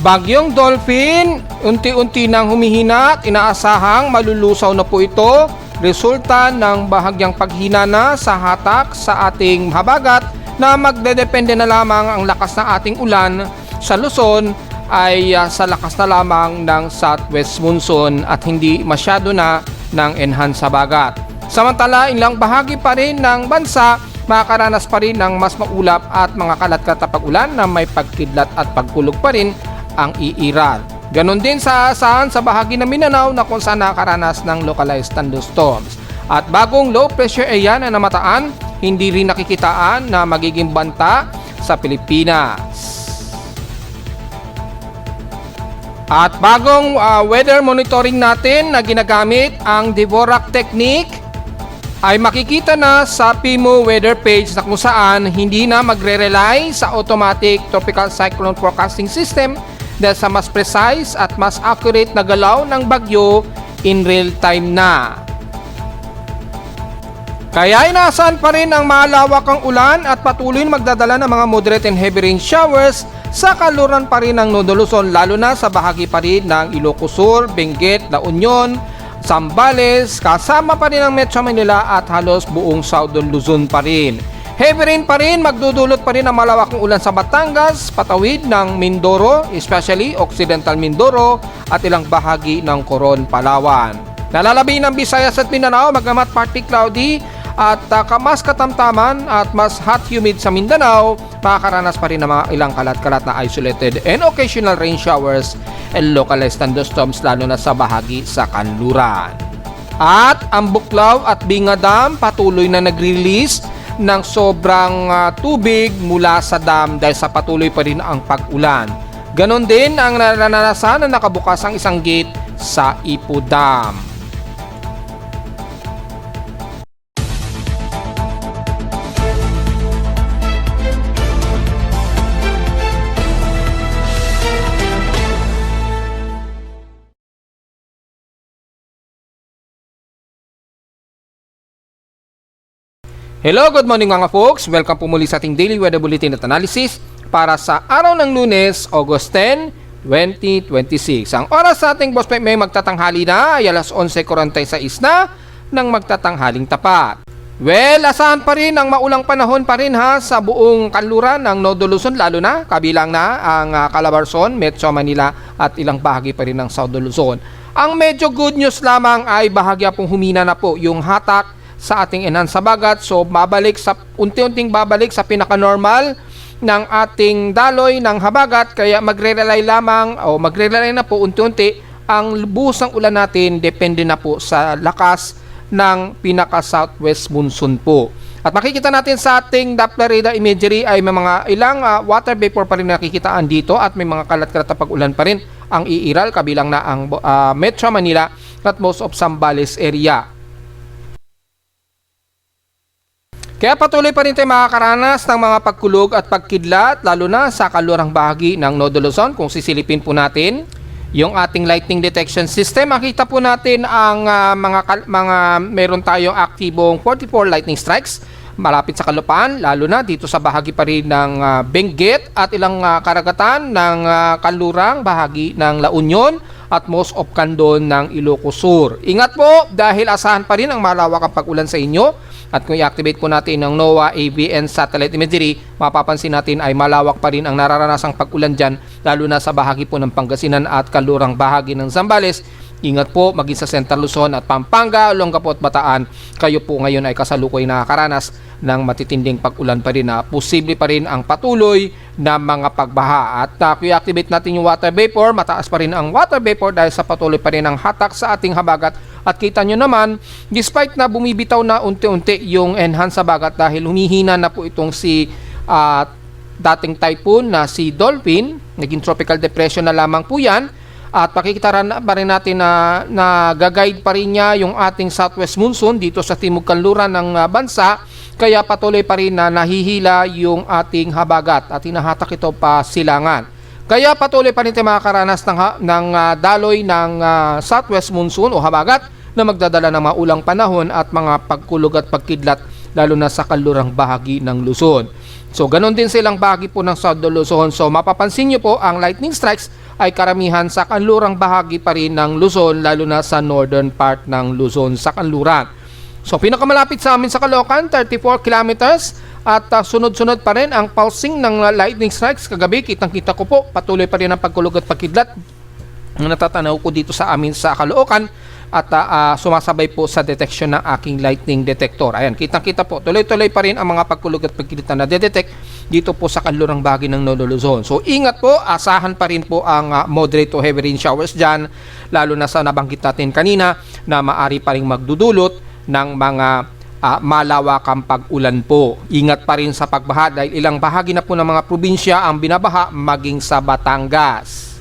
Bagyong Dolphin, unti-unti nang humihina at inaasahang malulusaw na po ito, resulta ng bahagyang paghina na sa hatak sa ating habagat na magdedepende na lamang ang lakas ng ating ulan sa Luzon ay sa lakas na lamang ng southwest monsoon at hindi masyado na ng enhanced habagat. Samantala, ilang bahagi pa rin ng bansa makakaranas pa rin ng mas maulap at mga kalat-kalat na pag-ulan na may pagkidlat at pagkulog pa rin ang iiral. Ganon din sa asahan sa bahagi ng Mindanao na kung saan nakaranas ng localized thunderstorms. At bagong low pressure area na namataan, hindi rin nakikitaan na magiging banta sa Pilipinas. At bagong weather monitoring natin na ginagamit ang Dvorak technique ay makikita na sa PIMO weather page na kung saan hindi na magre-rely sa automatic tropical cyclone forecasting system dahil sa mas precise at mas accurate na galaw ng bagyo in real time na. Kaya inaasahan pa rin ang malawakang ulan at patuloy na magdadala ng mga moderate and heavy rain showers sa kaluran pa rin ng Nodo Luzon, lalo na sa bahagi pa rin ng Ilocos Sur, Benguet, La Union, Zambales, kasama pa rin ang Metro Manila at halos buong Southern Luzon pa rin. Heavy rain pa rin, magdudulot pa rin ang malawakang ulan sa Batangas, patawid ng Mindoro, especially Occidental Mindoro at ilang bahagi ng Coron, Palawan. Nalalabi ng Visayas at Mindanao, magamat partly cloudy at mas katamtaman at mas hot humid sa Mindanao, makakaranas pa rin ng mga ilang kalat-kalat na isolated and occasional rain showers and localized thunderstorms lalo na sa bahagi sa kanluran. At ang Buklaw at Binga Dam patuloy na nag-release ng sobrang tubig mula sa dam dahil sa patuloy pa rin ang pag-ulan. Ganon din ang naranasan na nakabukas ang isang gate sa Ipo Dam. Hello, good morning mga folks. Welcome po muli sa ating daily weather bulletin at analysis para sa araw ng Lunes, August 10, 2026. Ang oras sa ating Boss Mike may magtatanghali na ay alas 11:46 na ng magtatanghaling tapat. Well, asahan pa rin ang maulang panahon pa rin sa buong kanluran ng Nodo Luzon, lalo na kabilang na ang Calabarzon, Metro Manila at ilang bahagi pa rin ng Southern Luzon. Ang medyo good news lamang ay bahagya pong humina na po yung hatak sa ating enhanced habagat. So unti-unting babalik sa pinaka-normal ng ating daloy ng habagat, kaya magre-rely na po unti-unti ang lubos ng ulan natin, depende na po sa lakas ng pinaka-southwest monsoon po. At makikita natin sa ating Doppler radar imagery ay may mga ilang water vapor pa rin nakikitaan dito at may mga kalat-kalat na pag-ulan pa rin ang iiral, kabilang na ang Metro Manila at most of Zambales area. Kaya patuloy pa rin tayo makakaranas ng mga pagkulog at pagkidlat, lalo na sa kalurang bahagi ng Nodo Luzon. Kung sisilipin po natin yung ating lightning detection system, makita po natin ang meron tayong aktibong 44 lightning strikes malapit sa kalupaan, lalo na dito sa bahagi pa rin ng Benguet at ilang karagatan ng kalurang bahagi ng La Union at most of Candon ng Ilocos Sur. Ingat po dahil asahan pa rin ang malawakang pag-ulan sa inyo. At kung i-activate po natin ng NOAA AVN satellite imagery, mapapansin natin ay malawak pa rin ang nararanasang pag-ulan dyan, lalo na sa bahagi po ng Pangasinan at kalurang bahagi ng Zambales. Ingat po maging sa Central Luzon at Pampanga, Olongapo at Bataan. Kayo po ngayon ay kasalukuy nakakaranas ng matitinding pag-ulan pa rin na posible pa rin ang patuloy na mga pagbaha. At kung i-activate natin yung water vapor, mataas pa rin ang water vapor dahil sa patuloy pa rin ang hatak sa ating habagat. At kita nyo naman, despite na bumibitaw na unti-unti yung enhanced habagat dahil humihina na po itong si dating typhoon na si Dolphin, naging tropical depression na lamang po yan. At pakikita pa rin natin na nag-guide pa rin niya yung ating southwest monsoon dito sa timog kanluran ng bansa. Kaya patuloy pa rin na nahihila yung ating habagat at hinahatak ito pa silangan. Kaya patuloy pa rin tayo makakaranas ng daloy ng southwest monsoon o habagat na magdadala ng maulang panahon at mga pagkulog at pagkidlat lalo na sa kalurang bahagi ng Luzon. So, ganun din silang bahagi po ng South Luzon. So, mapapansin nyo po, ang lightning strikes ay karamihan sa kanlurang bahagi pa rin ng Luzon, lalo na sa northern part ng Luzon, sa kanluran. So, pinakamalapit sa amin sa Caloocan, 34 kilometers. At sunod-sunod pa rin ang pulsing ng lightning strikes kagabi. Kitang-kita ko po, patuloy pa rin ang pagkulog at pagkidlat na natatanaw ko dito sa amin sa Caloocan. At sumasabay po sa detection ng aking lightning detector. Ayan, kitang-kita po, tuloy-tuloy pa rin ang mga pagkulog at pagkidlat na detect dito po sa kanlurang bahagi ng Northern Luzon. So, ingat po, asahan pa rin po ang moderate to heavy rain showers dyan, lalo na sa nabanggit natin kanina na maari pa rin magdudulot ng mga malawakang pag-ulan po. Ingat pa rin sa pagbaha dahil ilang bahagi na po ng mga probinsya ang binabaha maging sa Batangas.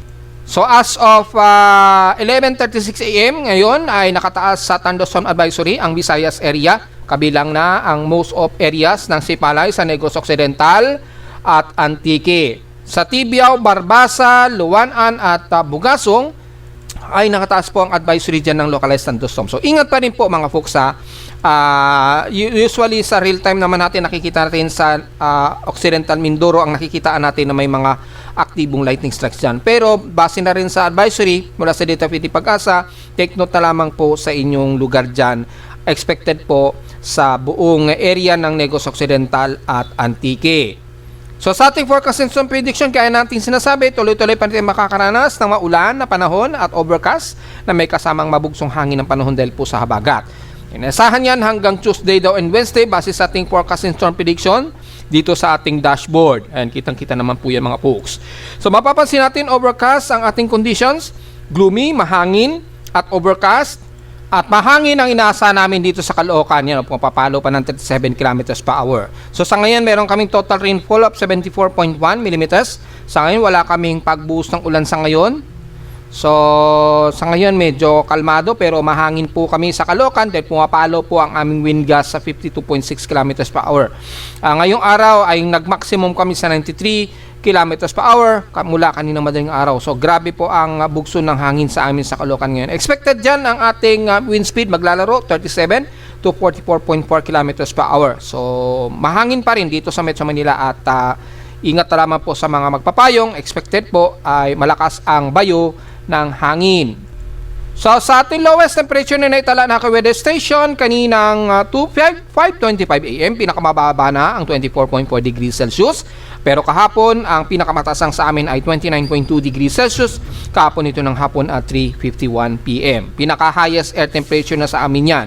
So as of 11:36 AM ngayon ay nakataas sa thunderstorm advisory ang Visayas area, kabilang na ang most of areas ng Sipalay sa Negros Occidental at Antique. Sa Tibiao, Barbasa, Luanan at Bugasong ay nakataas po ang advisory dyan ng localized thunderstorm. So ingat pa rin po mga folks usually sa real time naman natin nakikita natin sa Occidental Mindoro ang nakikitaan natin na may mga aktibong lightning strikes dyan. Pero base na rin sa advisory mula sa DFID Pag-asa, take note na lamang po sa inyong lugar dyan. Expected po sa buong area ng Negros Occidental at Antique. So sa ating forecast and storm prediction, kaya natin sinasabi, tuloy-tuloy pa rin makakaranas ng maulan na panahon at overcast na may kasamang mabugsong hangin ng panahon dahil po sa habagat. Inasahan yan hanggang Tuesday daw and Wednesday base sa ating forecast and storm prediction dito sa ating dashboard. Ayan, kitang-kita naman po yan mga folks. So mapapansin natin overcast ang ating conditions, gloomy, mahangin at overcast. At mahangin ang inaasahan namin dito sa Caloocan. Yan, papalo pa ng 37 km per hour. So sa ngayon, meron kaming total rainfall of 74.1 mm. Sa ngayon, wala kaming pagbuhos ng ulan sa ngayon. So sa ngayon, medyo kalmado pero mahangin po kami sa Caloocan dahil pumapalo po ang aming wind gust sa 52.6 km per hour. Ngayong araw ay nag-maximum kami sa 93 km per hour mula kanina madaling araw. So grabe po ang bugso ng hangin sa amin sa Caloocan ngayon. Expected dyan ang ating wind speed maglalaro 37 to 44.4 km per hour. So mahangin pa rin dito sa Metro Manila at ingat na lamang po sa mga magpapayong. Expected po ay malakas ang bayo ng hangin. So sa ating lowest temperature na naitala na weather station kaninang 5:25 AM, pinakamababa na ang 24.4 degrees Celsius. Pero kahapon, ang pinakamatasang sa amin ay 29.2 degrees Celsius. Kahapon ito ng hapon at 3:51 PM. Pinaka-highest air temperature na sa amin yan.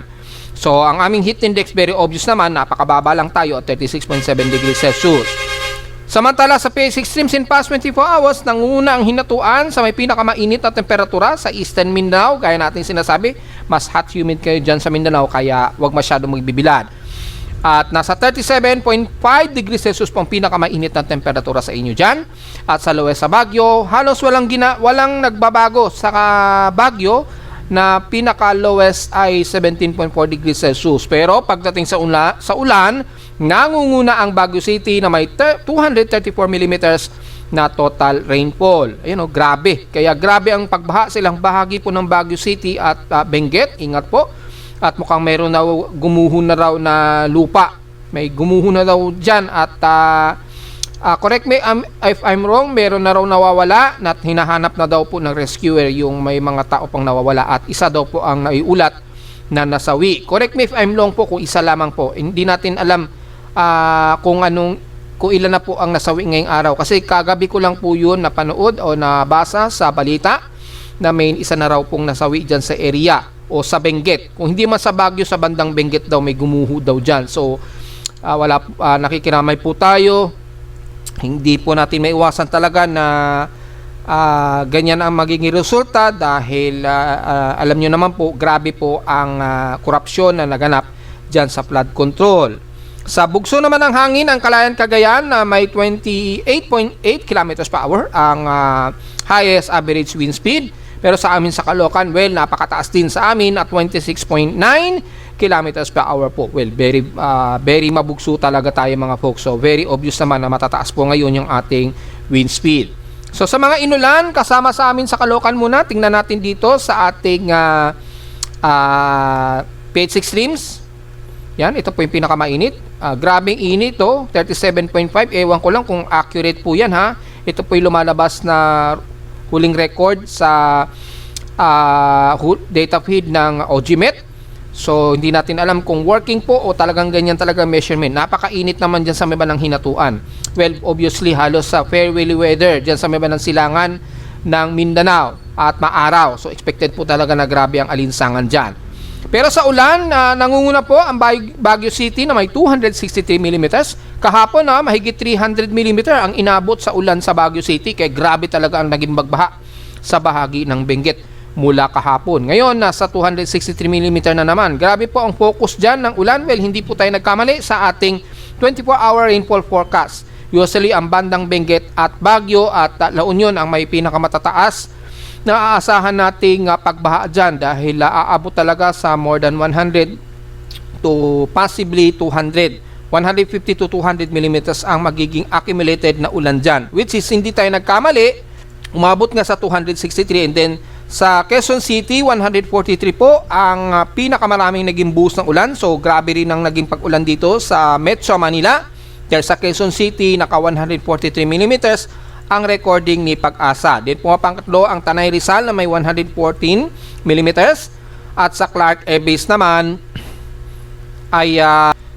So, ang aming heat index, very obvious naman, napakababa lang tayo at 36.7 degrees Celsius. Samantala, sa PH extremes in past 24 hours, nanguna ang hinatuan sa may pinakamainit na temperatura sa Eastern Mindanao. Gaya natin sinasabi, mas hot humid kayo dyan sa Mindanao, kaya wag masyadong magbibilad. At nasa 37.5 degrees Celsius po ang pinakamainit na temperatura sa inyo dyan. At sa lowest sa Baguio, halos walang nagbabago. Sa Baguio, na pinaka-lowest ay 17.4 degrees Celsius. Pero pagdating sa ulan, nangunguna ang Baguio City na may 234 mm na total rainfall. Ayun, grabe. Kaya grabe ang pagbaha silang bahagi po ng Baguio City at Benguet. Ingat po. At mukhang meron na gumuho na raw na lupa. May gumuho na raw dyan. At correct me if I'm wrong, meron na raw nawawala at hinahanap na daw po ng rescuer yung may mga tao pang nawawala. At isa daw po ang naiulat na nasawi. Correct me if I'm wrong po kung isa lamang po. Hindi natin alam kung ilan na po ang nasawi ngayong araw. Kasi kagabi ko lang po yun napanood o nabasa sa balita na may isa na raw pong nasawi dyan sa area o sa Benguet. Kung hindi man sa Baguio, sa bandang Benguet daw may gumuho daw dyan. So nakikiramay po tayo. Hindi po natin maiwasan talaga na ganyan ang magiging resulta dahil alam nyo naman po, grabe po ang korupsyon na naganap dyan sa flood control. Sa bugso naman ng hangin, ang Calayan, Cagayan na may 28.8 km per hour ang highest average wind speed. Pero sa amin sa Caloocan, well, napakataas din sa amin at 26.9 km per hour po. Well, very mabugso talaga tayo mga folks. So, very obvious naman na matataas po ngayon yung ating wind speed. So, sa mga inulan, kasama sa amin sa Caloocan muna, tingnan natin dito sa ating PH extremes. Yan, ito po yung pinakamainit. Grabing init to, 37.5. Ewan ko lang kung accurate po yan ha. Ito po yung lumalabas na huling record sa data feed ng OGMET. So hindi natin alam kung working po o talagang ganyan talaga measurement. Napakainit naman dyan sa may bandang Hinatuan. Well, obviously halos sa fairweather weather dyan sa may bandang silangan ng Mindanao at maaraw. So expected po talaga na grabe ang alinsangan dyan. Pero sa ulan, nangunguna po ang Baguio City na may 263 mm. Kahapon mahigit 300 mm ang inabot sa ulan sa Baguio City. Kaya grabe talaga ang naging bagbaha sa bahagi ng Benguet mula kahapon. Ngayon, nasa 263 mm na naman. Grabe po ang focus dyan ng ulan. Well, hindi po tayo nagkamali sa ating 24-hour rainfall forecast. Usually, ang bandang Benguet at Baguio at La Union ang may pinakamatataas na aasahan nating pagbaha dyan dahil aabot talaga sa more than 100 to possibly 200. 150 to 200 mm ang magiging accumulated na ulan dyan. Which is, hindi tayo nagkamali. Umabot nga sa 263 and then sa Quezon City, 143 po ang pinakamaraming naging boost ng ulan. So, grabe rin ang naging pag-ulan dito sa Metro Manila. Dahil sa Quezon City, naka 143 mm ang recording ni Pag-asa. Then, pumapangkatlo ang Tanay Rizal na may 114 mm. At sa Clark Ebis naman ay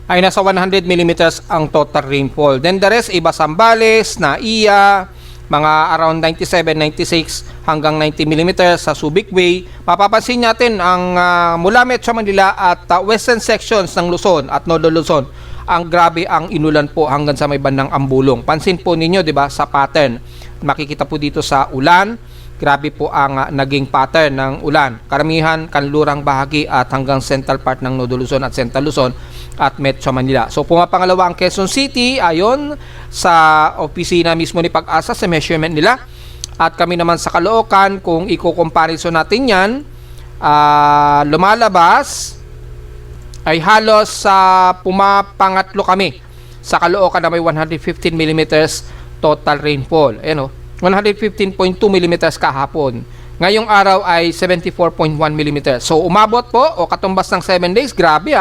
nasa 100 mm ang total rainfall. Then, the rest, iba Zambales, Naiya, mga around 97, 96 hanggang 90 mm sa Subic Way. Mapapansin natin ang mula Metro Manila at western sections ng Luzon at Northern Luzon, ang grabe ang inulan po hanggang sa may bandang Ambulong. Pansin po ninyo, 'di ba, sa pattern. Makikita po dito sa ulan, grabe po ang naging pattern ng ulan. Karamihan kanlurang bahagi at hanggang central part ng Northern Luzon at Central Luzon at Metro Manila. So pumapangalawa ang Quezon City ayon sa opisina mismo ni Pag-asa sa measurement nila. At kami naman sa Caloocan, kung i-comparison natin yan, lumalabas ay halos pumapangatlo kami sa Caloocan na may 115 mm total rainfall. Ayan 115.2 mm kahapon. Ngayong araw ay 74.1 mm. So umabot po o katumbas ng 7 days, grabe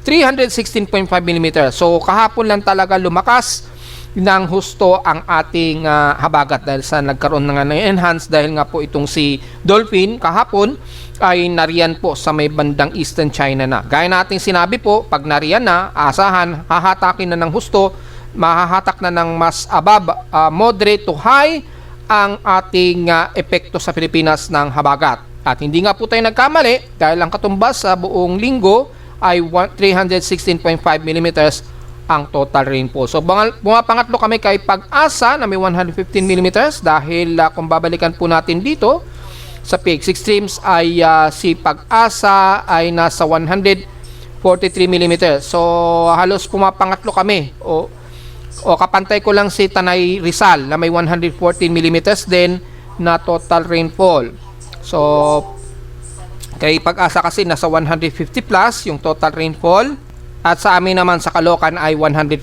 316.5 mm. So kahapon lang talaga lumakas ng husto ang ating habagat dahil sa nagkaroon na nga ng enhance dahil nga po itong si Dolphin kahapon ay nariyan po sa may bandang Eastern China na. Gaya nating sinabi po, pag nariyan na, asahan, hahatakin na ng husto, mahahatak na ng mas above, moderate to high ang ating epekto sa Pilipinas ng habagat. At hindi nga po tayo nagkamali dahil ang katumbas sa buong linggo ay 316.5 mm ang total rainfall. So bumapangatlo kami kay Pag-asa na may 115 mm dahil kung babalikan po natin dito sa PX Extremes ay si Pag-asa ay nasa 143 mm. So halos pumapangatlo kami o kapantay ko lang si Tanay Rizal na may 114 mm din na total rainfall. So kay Pag-asa kasi nasa 150 plus yung total rainfall. At sa amin naman sa Caloocan ay 115.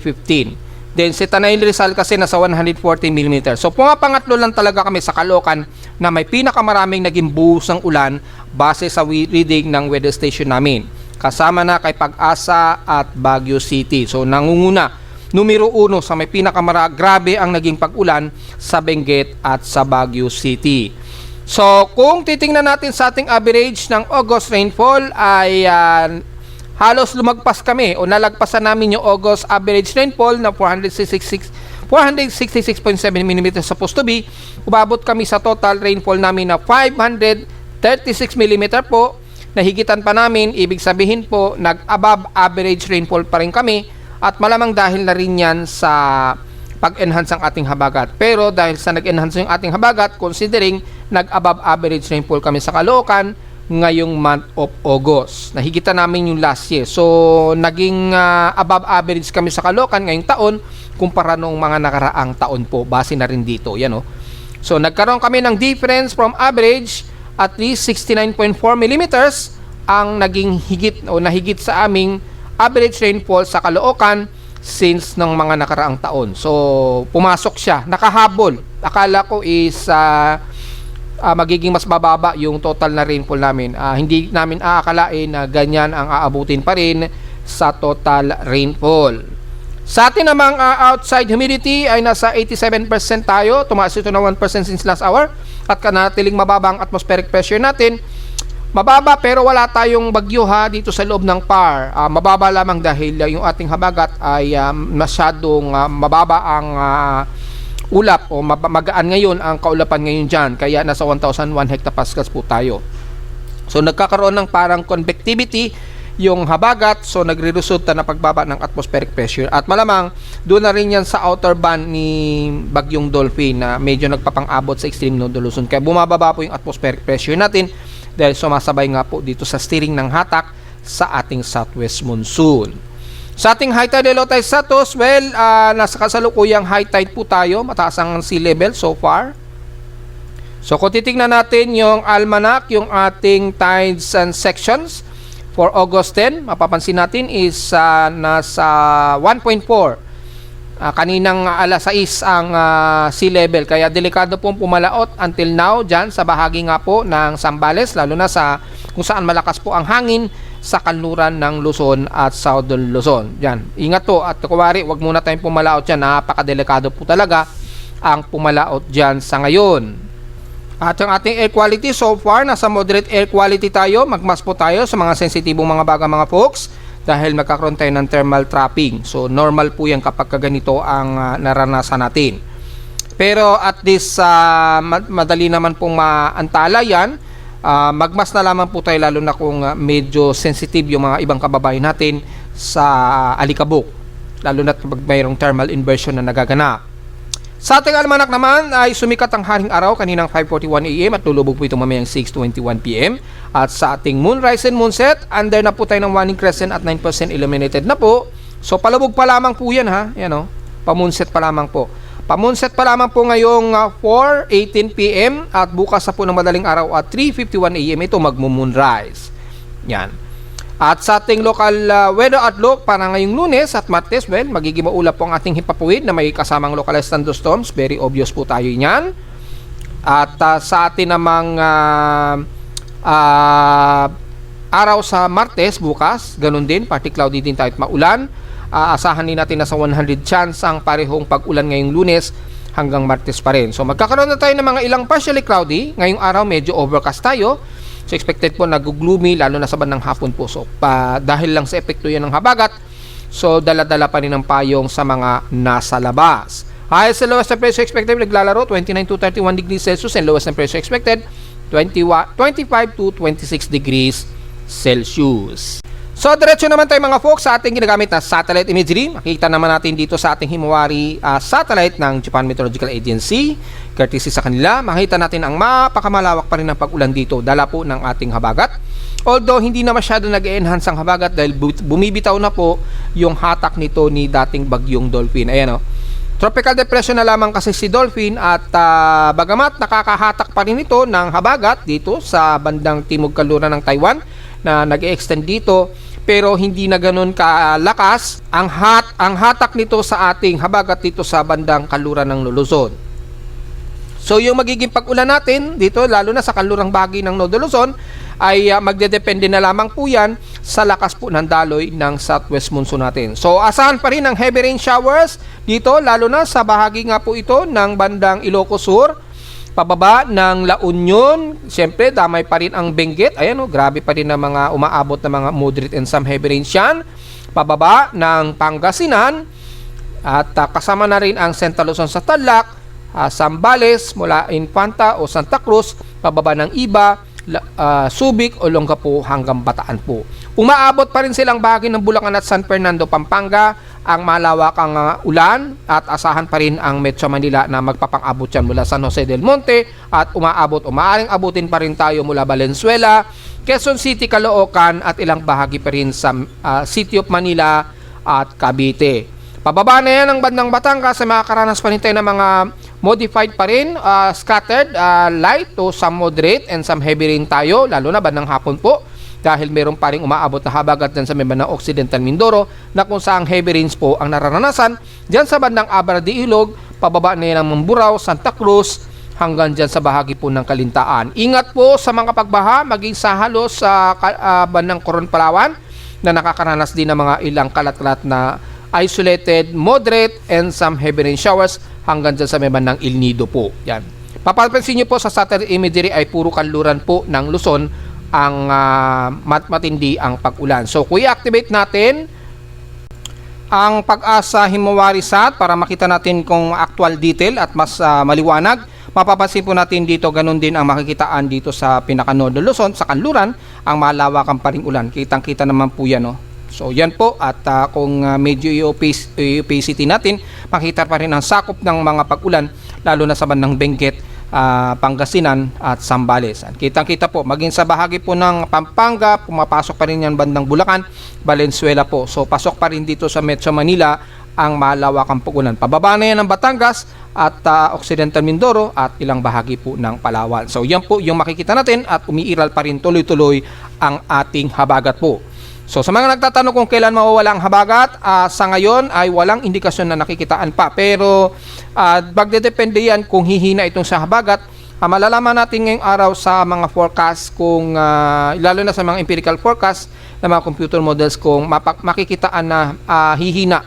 Then si Tanay Rizal kasi nasa 114 mm. So pumapangatlo lang talaga kami sa Caloocan na may pinakamaraming naging buhos ng ulan base sa reading ng weather station namin. Kasama na kay Pag-asa at Baguio City. So nangunguna, numero 1 sa may grabe ang naging pag-ulan sa Benguet at sa Baguio City. So kung titingnan natin sa ating average ng August rainfall ay halos lumagpas kami o nalagpasan namin yung August average rainfall na 466.7 mm supposed to be. Umabot kami sa total rainfall namin na 536 mm po. Nahigitan pa namin, ibig sabihin po nag-above average rainfall pa rin kami at malamang dahil na rin yan sa pag-enhance ng ating habagat. Pero dahil sa nag-enhance yung ating habagat, considering nag-above average rainfall kami sa Caloocan ngayong month of August. Nahigitan namin yung last year. So, naging above average kami sa Caloocan ngayong taon kumpara noong mga nakaraang taon po. Base na rin dito. Yan, So, nagkaroon kami ng difference from average at least 69.4 mm ang naging higit o nahigit sa aming average rainfall sa Caloocan since ng mga nakaraang taon. So, pumasok siya. Nakahabol. Akala ko is magiging mas bababa yung total na rainfall namin. Hindi namin aakalain na ganyan ang aabutin pa rin sa total rainfall. Sa atin namang outside humidity ay nasa 87% tayo. Tumaas ito na 1% since last hour. At kanatiling mababa ang atmospheric pressure natin. Mababa pero wala tayong bagyo ha dito sa loob ng PAR. Mababa lamang dahil yung ating habagat ay masyadong mababa ang ulap o magaan ngayon ang kaulapan ngayon dyan. Kaya nasa 1,001 hectopascals po tayo. So nagkakaroon ng parang convectivity yung habagat, so nagre-resulta na pagbaba ng atmospheric pressure. At malamang doon na rin yan sa outer band ni Bagyong Dolphin na medyo nagpapang-abot sa extreme node Luzon. Kaya bumababa po yung atmospheric pressure natin dahil sumasabay nga po dito sa steering ng hatak sa ating southwest monsoon. Sa ating high tide and low tide status, well, nasa kasalukuyang high tide po tayo. Mataas ang sea level so far. So kung titignan natin yung almanac, yung ating tides and sections for August 10, mapapansin natin is nasa 1.4. Kaninang alas 6 ang sea level. Kaya delikado pong pumalaot until now dyan sa bahagi nga po ng Zambales, lalo na sa kung saan malakas po ang hangin sa kanluran ng Luzon at Southern Luzon. Yan. Ingat po at kuwari, wag muna tayong pumalaot dyan. Napakadelikado po talaga ang pumalaot dyan sa ngayon. At ang ating air quality so far, nasa moderate air quality tayo. Magmas po tayo sa mga sensitibong mga baga mga folks dahil magkakaroon tayo ng thermal trapping. So normal po yan kapag ganito ang naranasan natin. Pero at this madali naman pong maantala yan. Magmas na lamang po tayo lalo na kung medyo sensitive yung mga ibang kababayan natin sa alikabok. Lalo na kapag mayroong thermal inversion na nagaganap. Sa ating almanak naman ay sumikat ang haring araw kaninang 5:41 AM at lulubog po ito mamayang 6:21 PM. At sa ating moonrise and moonset, under na po tayo ng waning crescent at 9% illuminated na po. So palubog pa lamang po yan ha. Yan o. Pamoonset pa lamang po. Pamoonset pa lamang po ngayong 4:18 PM at bukas sa po ng madaling araw at 3:51 AM ito magmo-moonrise. Yan. At sa ating local weather outlook para ngayong Lunes at Martes, well, magiging maulap po ang ating himpapuwid na may kasamang localized thunderstorms. Very obvious po tayo niyan. At sa atin namang araw sa Martes, bukas, ganun din, partly cloudy din tayo at maulan. Asahan din natin na sa 100 chance ang parehong pag-ulan ngayong Lunes hanggang Martes pa rin. So magkakaroon na tayo ng mga ilang partially cloudy. Ngayong araw medyo overcast tayo. So expected po nag-gloomy lalo na sa bandang hapon po. So dahil lang sa epekto yan ng habagat, so dala-dala pa rin ang payong sa mga nasa labas. Highest and lowest na pressure expected naglalaro 29 to 31 degrees Celsius and lowest na pressure expected 25 to 26 degrees Celsius. So diretso naman tayo mga folks sa ating ginagamit na satellite imagery. Makikita naman natin dito sa ating Himawari satellite ng Japan Meteorological Agency. Courtesy sa kanila, makita natin ang mapakamalawak pa rin ng pag-ulan dito, dala po ng ating habagat. Although hindi na masyado nag-enhance ang habagat dahil bumibitaw na po yung hatak nito ni dating Bagyong Dolphin. Ayan o. Tropical depression na lamang kasi si Dolphin at bagamat nakakahatak pa rin ito ng habagat dito sa bandang timog kanluran ng Taiwan na nag-extend dito, pero hindi na ganun kalakas ang hatak nito sa ating habagat dito sa bandang kanluran ng Luzon. So yung magiging pag-ulan natin dito, lalo na sa kanlurang bahagi ng Nodo Luzon, ay magdedepende na lamang po yan sa lakas po ng daloy ng southwest monsoon natin. So asahan pa rin ang heavy rain showers dito, lalo na sa bahagi nga po ito ng bandang Ilocos Sur, pababa ng La Union. Siyempre damay pa rin ang Benguet. Ayan o, grabe pa rin ang mga umaabot na mga moderate and some heavy rains yan. Pababa ng Pangasinan at kasama na rin ang Central Luzon sa Tarlac, Zambales mula Infanta o Santa Cruz, pababa ng Iba, Subic, Olongapo hanggang Bataan po. Umaabot pa rin silang bahagi ng Bulacan at San Fernando, Pampanga ang malawakang ulan at asahan pa rin ang Metro Manila na magpapang-abot yan mula San Jose del Monte at umaaring abutin pa rin tayo mula Valenzuela, Quezon City, Caloocan at ilang bahagi pa rin sa City of Manila at Cavite. Pababa na yan ang bandang Batangas sa makakaranas pa rin tayo ng mga modified pa rin, scattered, light to some moderate and some heavy rain tayo, lalo na bandang hapon po. Dahil meron pa rin umaabot na habagat dyan sa may bandang Occidental Mindoro na kung saan heavy rains po ang nararanasan dyan sa bandang Abra de Ilog, pababa na yan ng Mamburao, Santa Cruz hanggang dyan sa bahagi po ng Kalintaan. Ingat po sa mga pagbaha maging sa halos sa bandang Coron, Palawan na nakakaranas din ng mga ilang kalat-kalat na isolated, moderate, and some heavy rain showers hanggang dyan sa may bandang El Nido po. Yan. Papapansin nyo po sa satellite imagery ay puro kanluran po ng Luzon ang matindi ang pag-ulan. So kung i-activate natin ang Pag-asa Himawari Sat para makita natin kung actual detail at mas maliwanag, mapapansin po natin dito ganun din ang makikitaan dito sa pinaka-node ng Luzon, sa kanluran, ang malawakang pa ring ulan. Kitang-kita naman po yan, no? So yan po, at kung medyo opacity natin, makita pa rin ang sakop ng mga pag-ulan, lalo na sa bandang Benguet, Pangasinan at Zambales. Kitang-kita po, maging sa bahagi po ng Pampanga, pumapasok pa rin yan bandang Bulacan, Valenzuela po. So pasok pa rin dito sa Metro Manila ang malawakang pag-ulan. Pababa na yan ng Batangas at Occidental Mindoro at ilang bahagi po ng Palawan. So yan po yung makikita natin at umiiral pa rin tuloy-tuloy ang ating habagat po. So sa mga nagtatanong kung kailan mawawala ang habagat, sa ngayon ay walang indikasyon na nakikitaan pa. Pero magdedepende yan kung hihina itong sa habagat. Malalaman natin ngayong araw sa mga forecast kung lalo na sa mga empirical forecast ng mga computer models kung makikitaan na hihina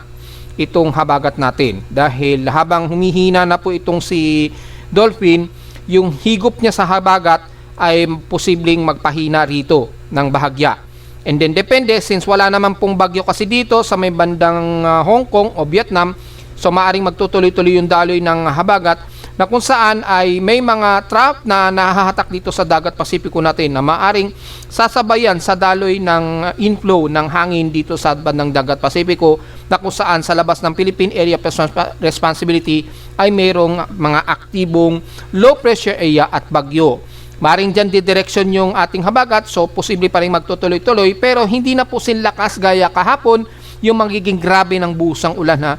itong habagat natin. Dahil habang humihina na po itong si Dolphin, yung higop niya sa habagat ay posibleng magpahina rito ng bahagya. And then depende, since wala naman pong bagyo kasi dito sa may bandang Hong Kong o Vietnam, so maaring magtutuloy-tuloy yung daloy ng habagat na kung saan ay may mga trough na nahahatak dito sa dagat Pasipiko natin na maaring sasabayan sa daloy ng inflow ng hangin dito sa bandang dagat Pasipiko na kung saan sa labas ng Philippine Area of Responsibility ay mayroong mga aktibong low pressure area at bagyo. Maring dyan didireksyon yung ating habagat, so posible pa rin magtutuloy-tuloy, pero hindi na po lakas gaya kahapon yung magiging grabe ng busang ulan na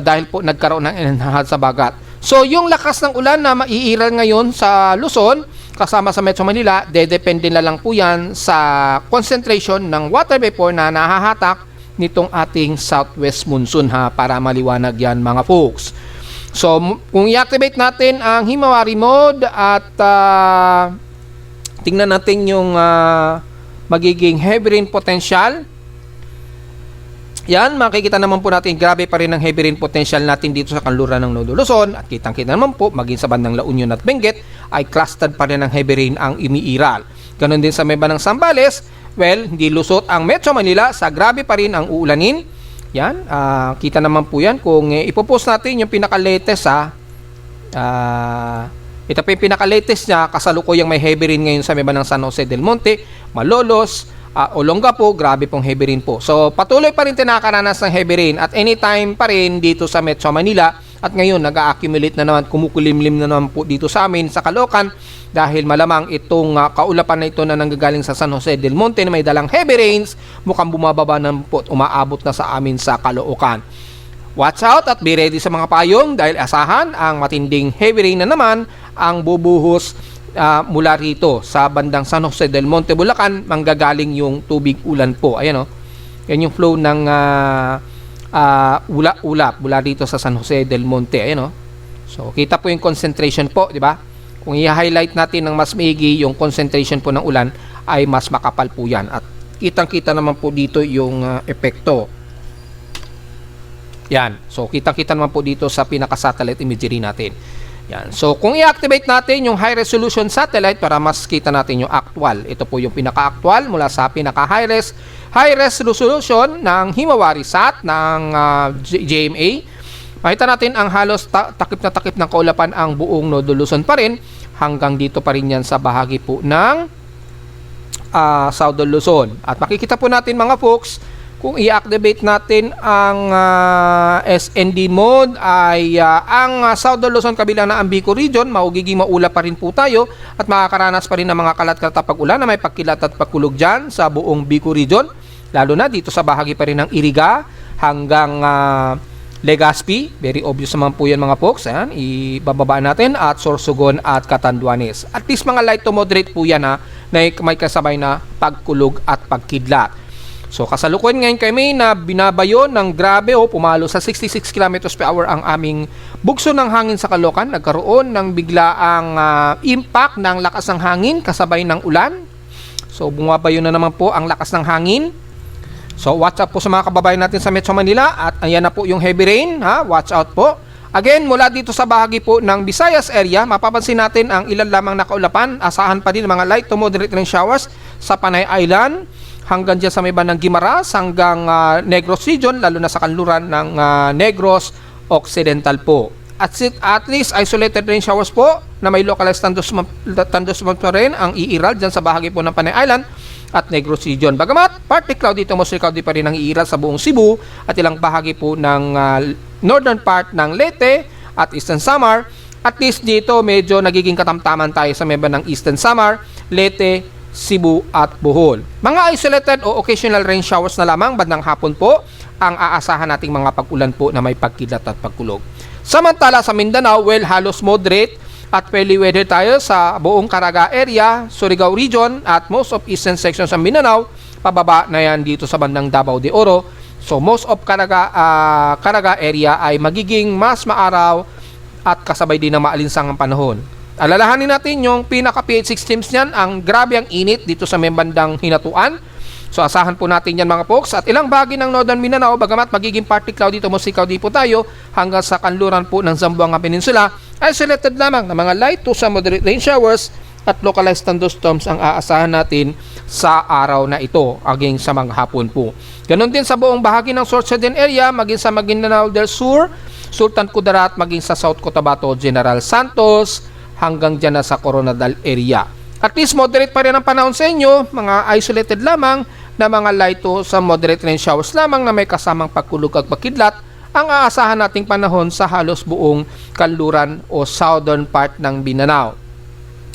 dahil po nagkaroon ng enhahad sa bagat. So yung lakas ng ulan na maiiral ngayon sa Luzon kasama sa Metro Manila, depende na lang po yan sa concentration ng water vapor na nahahatak nitong ating southwest monsoon para maliwanag yan mga folks. So, kung i-activate natin ang Himawari mode at tingnan natin yung magiging heavy rain potential. Yan, makikita naman po natin grabe pa rin ang heavy rain potential natin dito sa kanluran ng Nodo Luzon. At kitang-kita naman po, maging sa bandang La Union at Benguet, ay clustered pa rin ang heavy rain ang umiiral. Ganon din sa may bandang Zambales, well, hindi lusot ang Metro Manila, sa grabe pa rin ang uulanin. Yan, kita naman po yan kung ipopost natin yung pinaka-latest ito po yung pinaka-latest niya, kasalukuyang may heavy rain ngayon sa may bandang San Jose del Monte, Malolos, Olongapo, grabe pong heavy rain po. So patuloy pa rin tinakaranas ng heavy rain at anytime pa rin dito sa Metro Manila at ngayon nag-accumulate na naman, kumukulimlim na naman po dito sa amin sa Caloocan dahil malamang itong kaulapan na ito na nanggagaling sa San Jose del Monte na may dalang heavy rains mukhang bumababa na po at umaabot na sa amin sa Caloocan. Watch out at be ready sa mga payong dahil asahan ang matinding heavy rain na naman ang bubuhos mula rito sa bandang San Jose del Monte, Bulacan. Manggagaling yung tubig ulan po. Ayan o. Yan yung flow ng ulap mula dito sa San Jose del Monte. Ayan o. So, kita po yung concentration po, di ba? Kung i-highlight natin ng mas maigi yung concentration po ng ulan, ay mas makapal po yan. At kitang-kita naman po dito yung epekto. Yan. So, kitang-kita naman po dito sa pinaka-satellite imagery natin. Yan. So, kung i-activate natin yung high resolution satellite para mas kita natin yung actual. Ito po yung pinaka-actual mula sa pinaka-high resolution ng Himawari Sat ng GMA. Makita natin ang halos takip na takip ng kaulapan ang buong Nodo Luzon pa rin. Hanggang dito pa rin yan sa bahagi po ng South Luzon. At makikita po natin mga folks, kung i-activate natin ang SND mode ay ang South Luzon kabilang na ang Bicol region, magiging maulap pa rin po tayo at makakaranas pa rin ng mga kalat-kalat pag-ulan na may pagkilat at pagkulog dyan sa buong Bicol region. Lalo na dito sa bahagi pa rin ng Iriga hanggang Legazpi, very obvious naman po yan mga folks. Ayan, ibababa natin at Sorsogon at Catanduanes. At least mga light to moderate po yan na may kasabay na pagkulog at pagkidlat. So kasalukuyan ngayon kami na binabayo ng grabe pumalo sa 66 km per hour ang aming bugso ng hangin sa Caloocan. Nagkaroon ng biglaang impact ng lakas ng hangin kasabay ng ulan. So bumabayo na naman po ang lakas ng hangin. So watch out po sa mga kababayan natin sa Metro Manila at ayan na po yung heavy rain, ha? Watch out po. Again, mula dito sa bahagi po ng Visayas area, mapapansin natin ang ilan lamang na kaulapan. Asahan pa din mga light to moderate rain showers sa Panay Island hanggang dyan sa may bandang Guimaras hanggang Negros region, lalo na sa kanluran ng Negros Occidental po. At least isolated rain showers po na may localized thunderstorms pa rin ang iiral dyan sa bahagi po ng Panay Island at Negros region. Bagamat partly cloudy to mostly cloudy pa rin ang iiral sa buong Cebu at ilang bahagi po ng northern part ng Leyte at Eastern Samar. At least dito medyo nagiging katamtaman tayo sa member ng Eastern Samar, Leyte, Cebu at Bohol. Mga isolated o occasional rain showers na lamang bandang hapon po ang aasahan nating mga pag-ulan po na may pagkilat at pagkulog. Samantala sa Mindanao, well, halos moderate at fairly weather tayo sa buong Caraga area, Surigao region at most of eastern sections ng Mindanao. Pababa na yan dito sa bandang Davao de Oro. So most of Caraga area ay magiging mas maaraw at kasabay din ng maalinsangang panahon. Alalahanin natin yung pinaka PH6 teams niyan, ang grabe ang init dito sa may bandang Hinatuan. So asahan po natin yan mga folks. At ilang bahagi ng Northern Mindanao, bagamat magiging partly cloudy to mostly cloudy po tayo hanggang sa kanluran po ng Zamboanga Peninsula, isolated lamang na mga light to sa moderate rain showers at localized thunderstorms ang aasahan natin sa araw na ito aging sa mga hapon po. Ganon din sa buong bahagi ng Sorsogon area, maging sa Maguindanao del Sur, Sultan Kudarat, maging sa South Cotabato, General Santos, hanggang dyan na sa Coronadal area. At least moderate pa rin ang panahon sa inyo, mga isolated lamang na mga light to sa moderate rain showers lamang na may kasamang pagkulog at pagkidlat ang aasahan nating panahon sa halos buong kanluran o southern part ng Mindanao.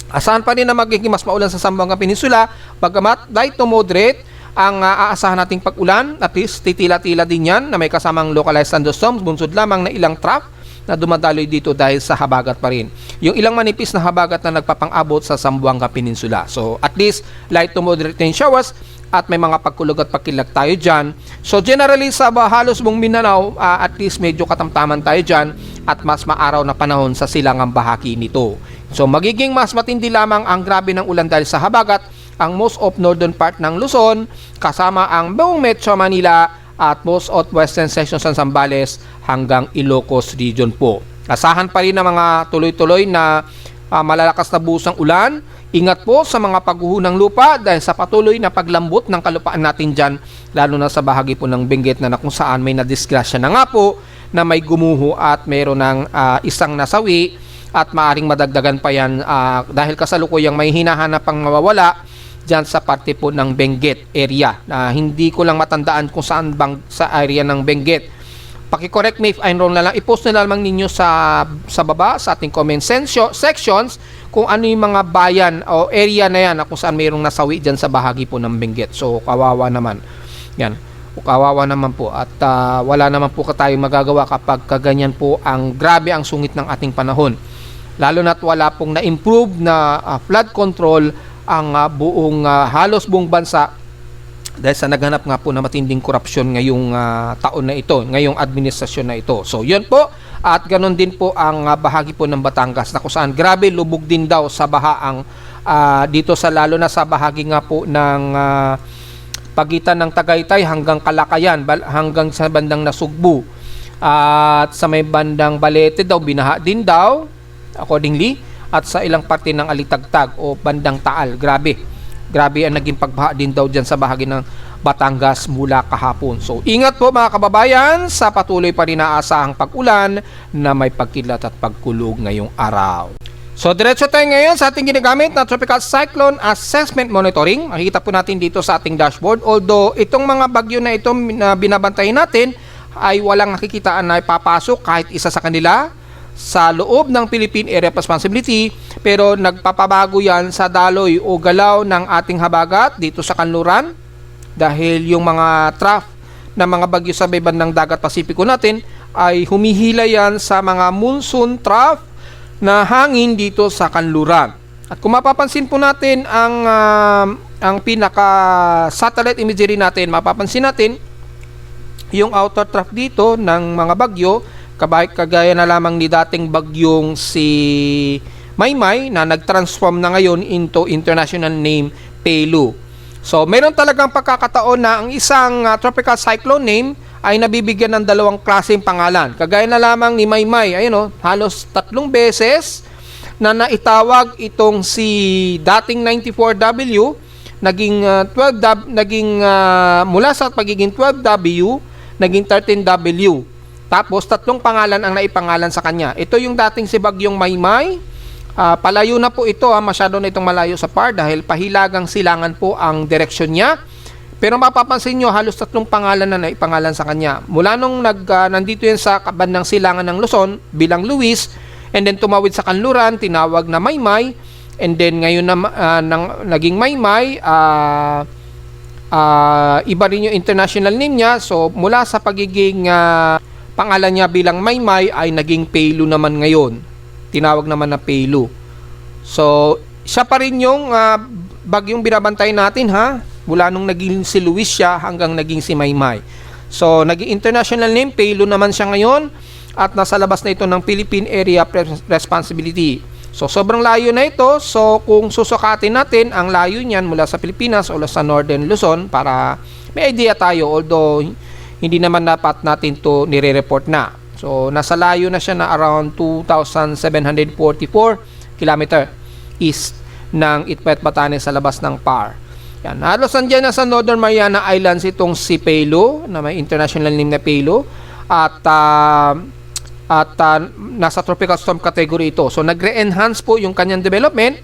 Asahan pa rin na magiging mas maulan sa Zamboanga Peninsula, bagamat light to moderate ang aasahan nating pag-ulan, at least titila-tila din yan na may kasamang localized thunderstorms, bunsod lamang na ilang trough na dumadaloy dito dahil sa habagat pa rin. Yung ilang manipis na habagat na nagpapang-abot sa Zamboanga Peninsula. So at least light to moderate rain showers at may mga pagkulog at pagkilag tayo dyan. So generally sa halos buong Mindanao, at least medyo katamtaman tayo dyan at mas maaraw na panahon sa silangang bahagi nito. So magiging mas matindi lamang ang grabe ng ulan dahil sa habagat ang most of northern part ng Luzon, kasama ang buong Metro Manila at most of western sections ng Zambales hanggang Ilocos region po. Asahan pa rin ng mga tuloy-tuloy na malalakas na busang ulan. Ingat po sa mga pagguho ng lupa dahil sa patuloy na paglambot ng kalupaan natin dyan, lalo na sa bahagi po ng Benguet na kung saan may nadisgrasya na nga po na may gumuho at mayroon ng isang nasawi at maaring madagdagan pa yan dahil kasalukuyang may hinahanap pang mawawala dyan sa parte po ng Benguet area. Hindi ko lang matandaan kung saan bang sa area ng Benguet. Paki-correct me if I'm wrong na lang. I-post na lamang ninyo sa baba sa ating comment sections kung ano yung mga bayan o area na yan na kung saan mayroong nasawi dyan sa bahagi po ng Benguet. So kawawa naman. Yan. Kawawa naman po. At wala naman po tayong magagawa kapag kaganyan po ang grabe ang sungit ng ating panahon. Lalo na't wala pong na-improve na flood control ang halos buong bansa dahil sa naghanap nga po na matinding korupsyon ngayong taon na ito, ngayong administrasyon na ito. So yun po, at ganon din po ang bahagi po ng Batangas na kung saan grabe lubog din daw sa baha ang dito sa lalo na sa bahagi nga po ng pagitan ng Tagaytay hanggang Kalakayan, hanggang sa bandang Nasugbu. At sa may bandang Balete daw, binaha din daw accordingly, at sa ilang parte ng Alitagtag o bandang Taal. Grabe ang naging pagbaha din daw dyan sa bahagi ng Batangas mula kahapon. So ingat po mga kababayan sa patuloy pa rin naasahang pag-ulan na may pagkilat at pagkulog ngayong araw. So diretso tayo ngayon sa ating ginagamit na Tropical Cyclone Assessment Monitoring. Makikita po natin dito sa ating dashboard. Although itong mga bagyo na ito na binabantayan natin ay walang nakikitaan na ipapasok kahit isa sa kanila sa loob ng Philippine Area of Responsibility, pero nagpapabago yan sa daloy o galaw ng ating habagat dito sa kanluran dahil yung mga trough na mga bagyo sa may bandang dagat Pasipiko natin ay humihila yan sa mga monsoon trough na hangin dito sa kanluran. At kung mapapansin po natin ang pinaka satellite imagery natin, mapapansin natin yung outer trough dito ng mga bagyo kagaya na lamang ni dating bagyong si Maymay na nag-transform na ngayon into international name Pelu. So, meron talagang pagkakataon na ang isang tropical cyclone name ay nabibigyan ng dalawang klaseng pangalan. Kagaya na lamang ni Maymay, ayun halos 3 beses na naitawag itong si dating 94W, naging 12W, mula sa pagiging 12W, naging 13W. Tapos 3 pangalan ang naipangalan sa kanya. Ito yung dating si Bagyong Maymay. Palayo na po ito, masyado na itong malayo sa PAR dahil pahilagang silangan po ang direksyon niya. Pero mapapansin nyo, halos 3 pangalan na naipangalan sa kanya. Mula nung nandito yan sa kabandang silangan ng Luzon bilang Luis, and then tumawid sa Kanluran, tinawag na Maymay, and then ngayon na naging Maymay, iba rin yung international name niya. So mula sa pagiging pangalan niya bilang Maymay ay naging Pelu naman ngayon. Tinawag naman na Pelu. So, siya pa rin yung bagyong binabantay natin mula nung naging si Luis siya hanggang naging si Maymay. So, naging international name, Pelu naman siya ngayon at nasa labas na ito ng Philippine Area Responsibility. So, sobrang layo na ito. So, kung susukatin natin ang layo niyan mula sa Pilipinas o sa Northern Luzon para may idea tayo, although hindi naman dapat natin to nire-report na. So, nasa layo na siya na around 2,744 km east ng Itbet, Batanes sa labas ng PAR. Yan. Halos nandiyan na sa Northern Mariana Islands itong si Pelu, na may international name na Pelu. At nasa tropical storm category ito. So, nagre-enhance po yung kanyang development.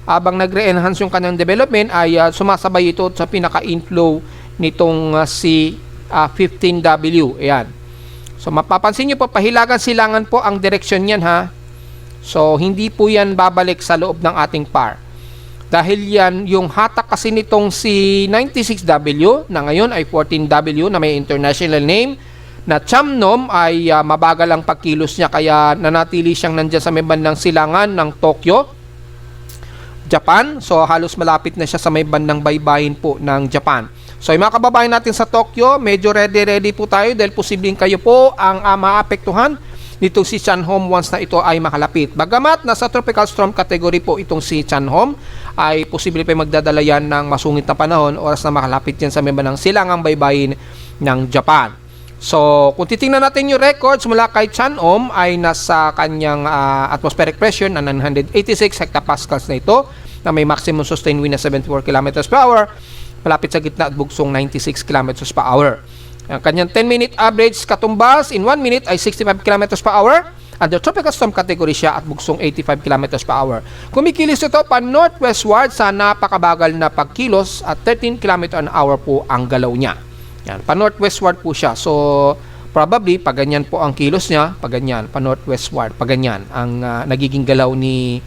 Habang nagre-enhance yung kanyang development, ay sumasabay ito sa pinaka-inflow nitong si 15W. Ayan. So, mapapansin nyo po, pahilagan silangan po ang direksyon yan So, hindi po yan babalik sa loob ng ating PAR. Dahil yan, yung hatak kasi nitong si 96W, na ngayon ay 14W, na may international name, na Chamnom ay mabagal ang pagkilos niya, kaya nanatili siyang nandyan sa may bandang silangan ng Tokyo, Japan. So, halos malapit na siya sa may bandang baybayin po ng Japan. So, yung mga kababayan natin sa Tokyo, medyo ready po tayo dahil posibleng kayo po ang maapektuhan nitong si Chanhom once na ito ay makalapit. Bagamat nasa tropical storm category po itong si Chanhom, ay posible pa magdadala yan ng masungit na panahon oras na makalapit yan sa may bandang silangang baybayin ng Japan. So, kung titingnan natin yung records mula kay Chanhom ay nasa kanyang atmospheric pressure na 986 hectopascals na ito, na may maximum sustained wind na 74 km per hour, malapit sa gitna at bugsong 96 km per hour. Ang kanyang 10-minute average katumbas in 1 minute ay 65 km per hour. Under tropical storm category siya at bugsong 85 km per hour. Kumikilos ito pa northwestward sa napakabagal na pagkilos at 13 km an hour po ang galaw niya. Yan, pa northwestward po siya. So, probably, pag ganyan po ang kilos niya, pag ganyan, pa northwestward, pag ganyan, ang nagiging galaw ni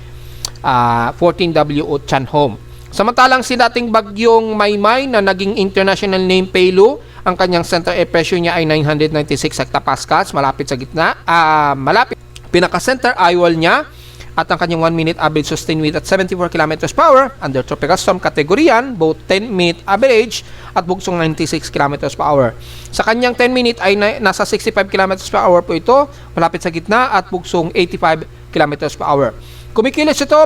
14W o Chanhom. Samantalang si dating bagyong Maymay na naging international name Pelu, ang kanyang center air pressure niya ay 996 hectopascals, malapit sa gitna, malapit pinaka-center eyewall niya, at ang kanyang 1 minute average sustained wind at 74 km per hour, under tropical storm category yan, both 10-minute average at bugsong 96 km per hour. Sa kanyang 10 minute ay nasa 65 km per hour po ito, malapit sa gitna at bugsong 85 km per hour. Kumikilos ito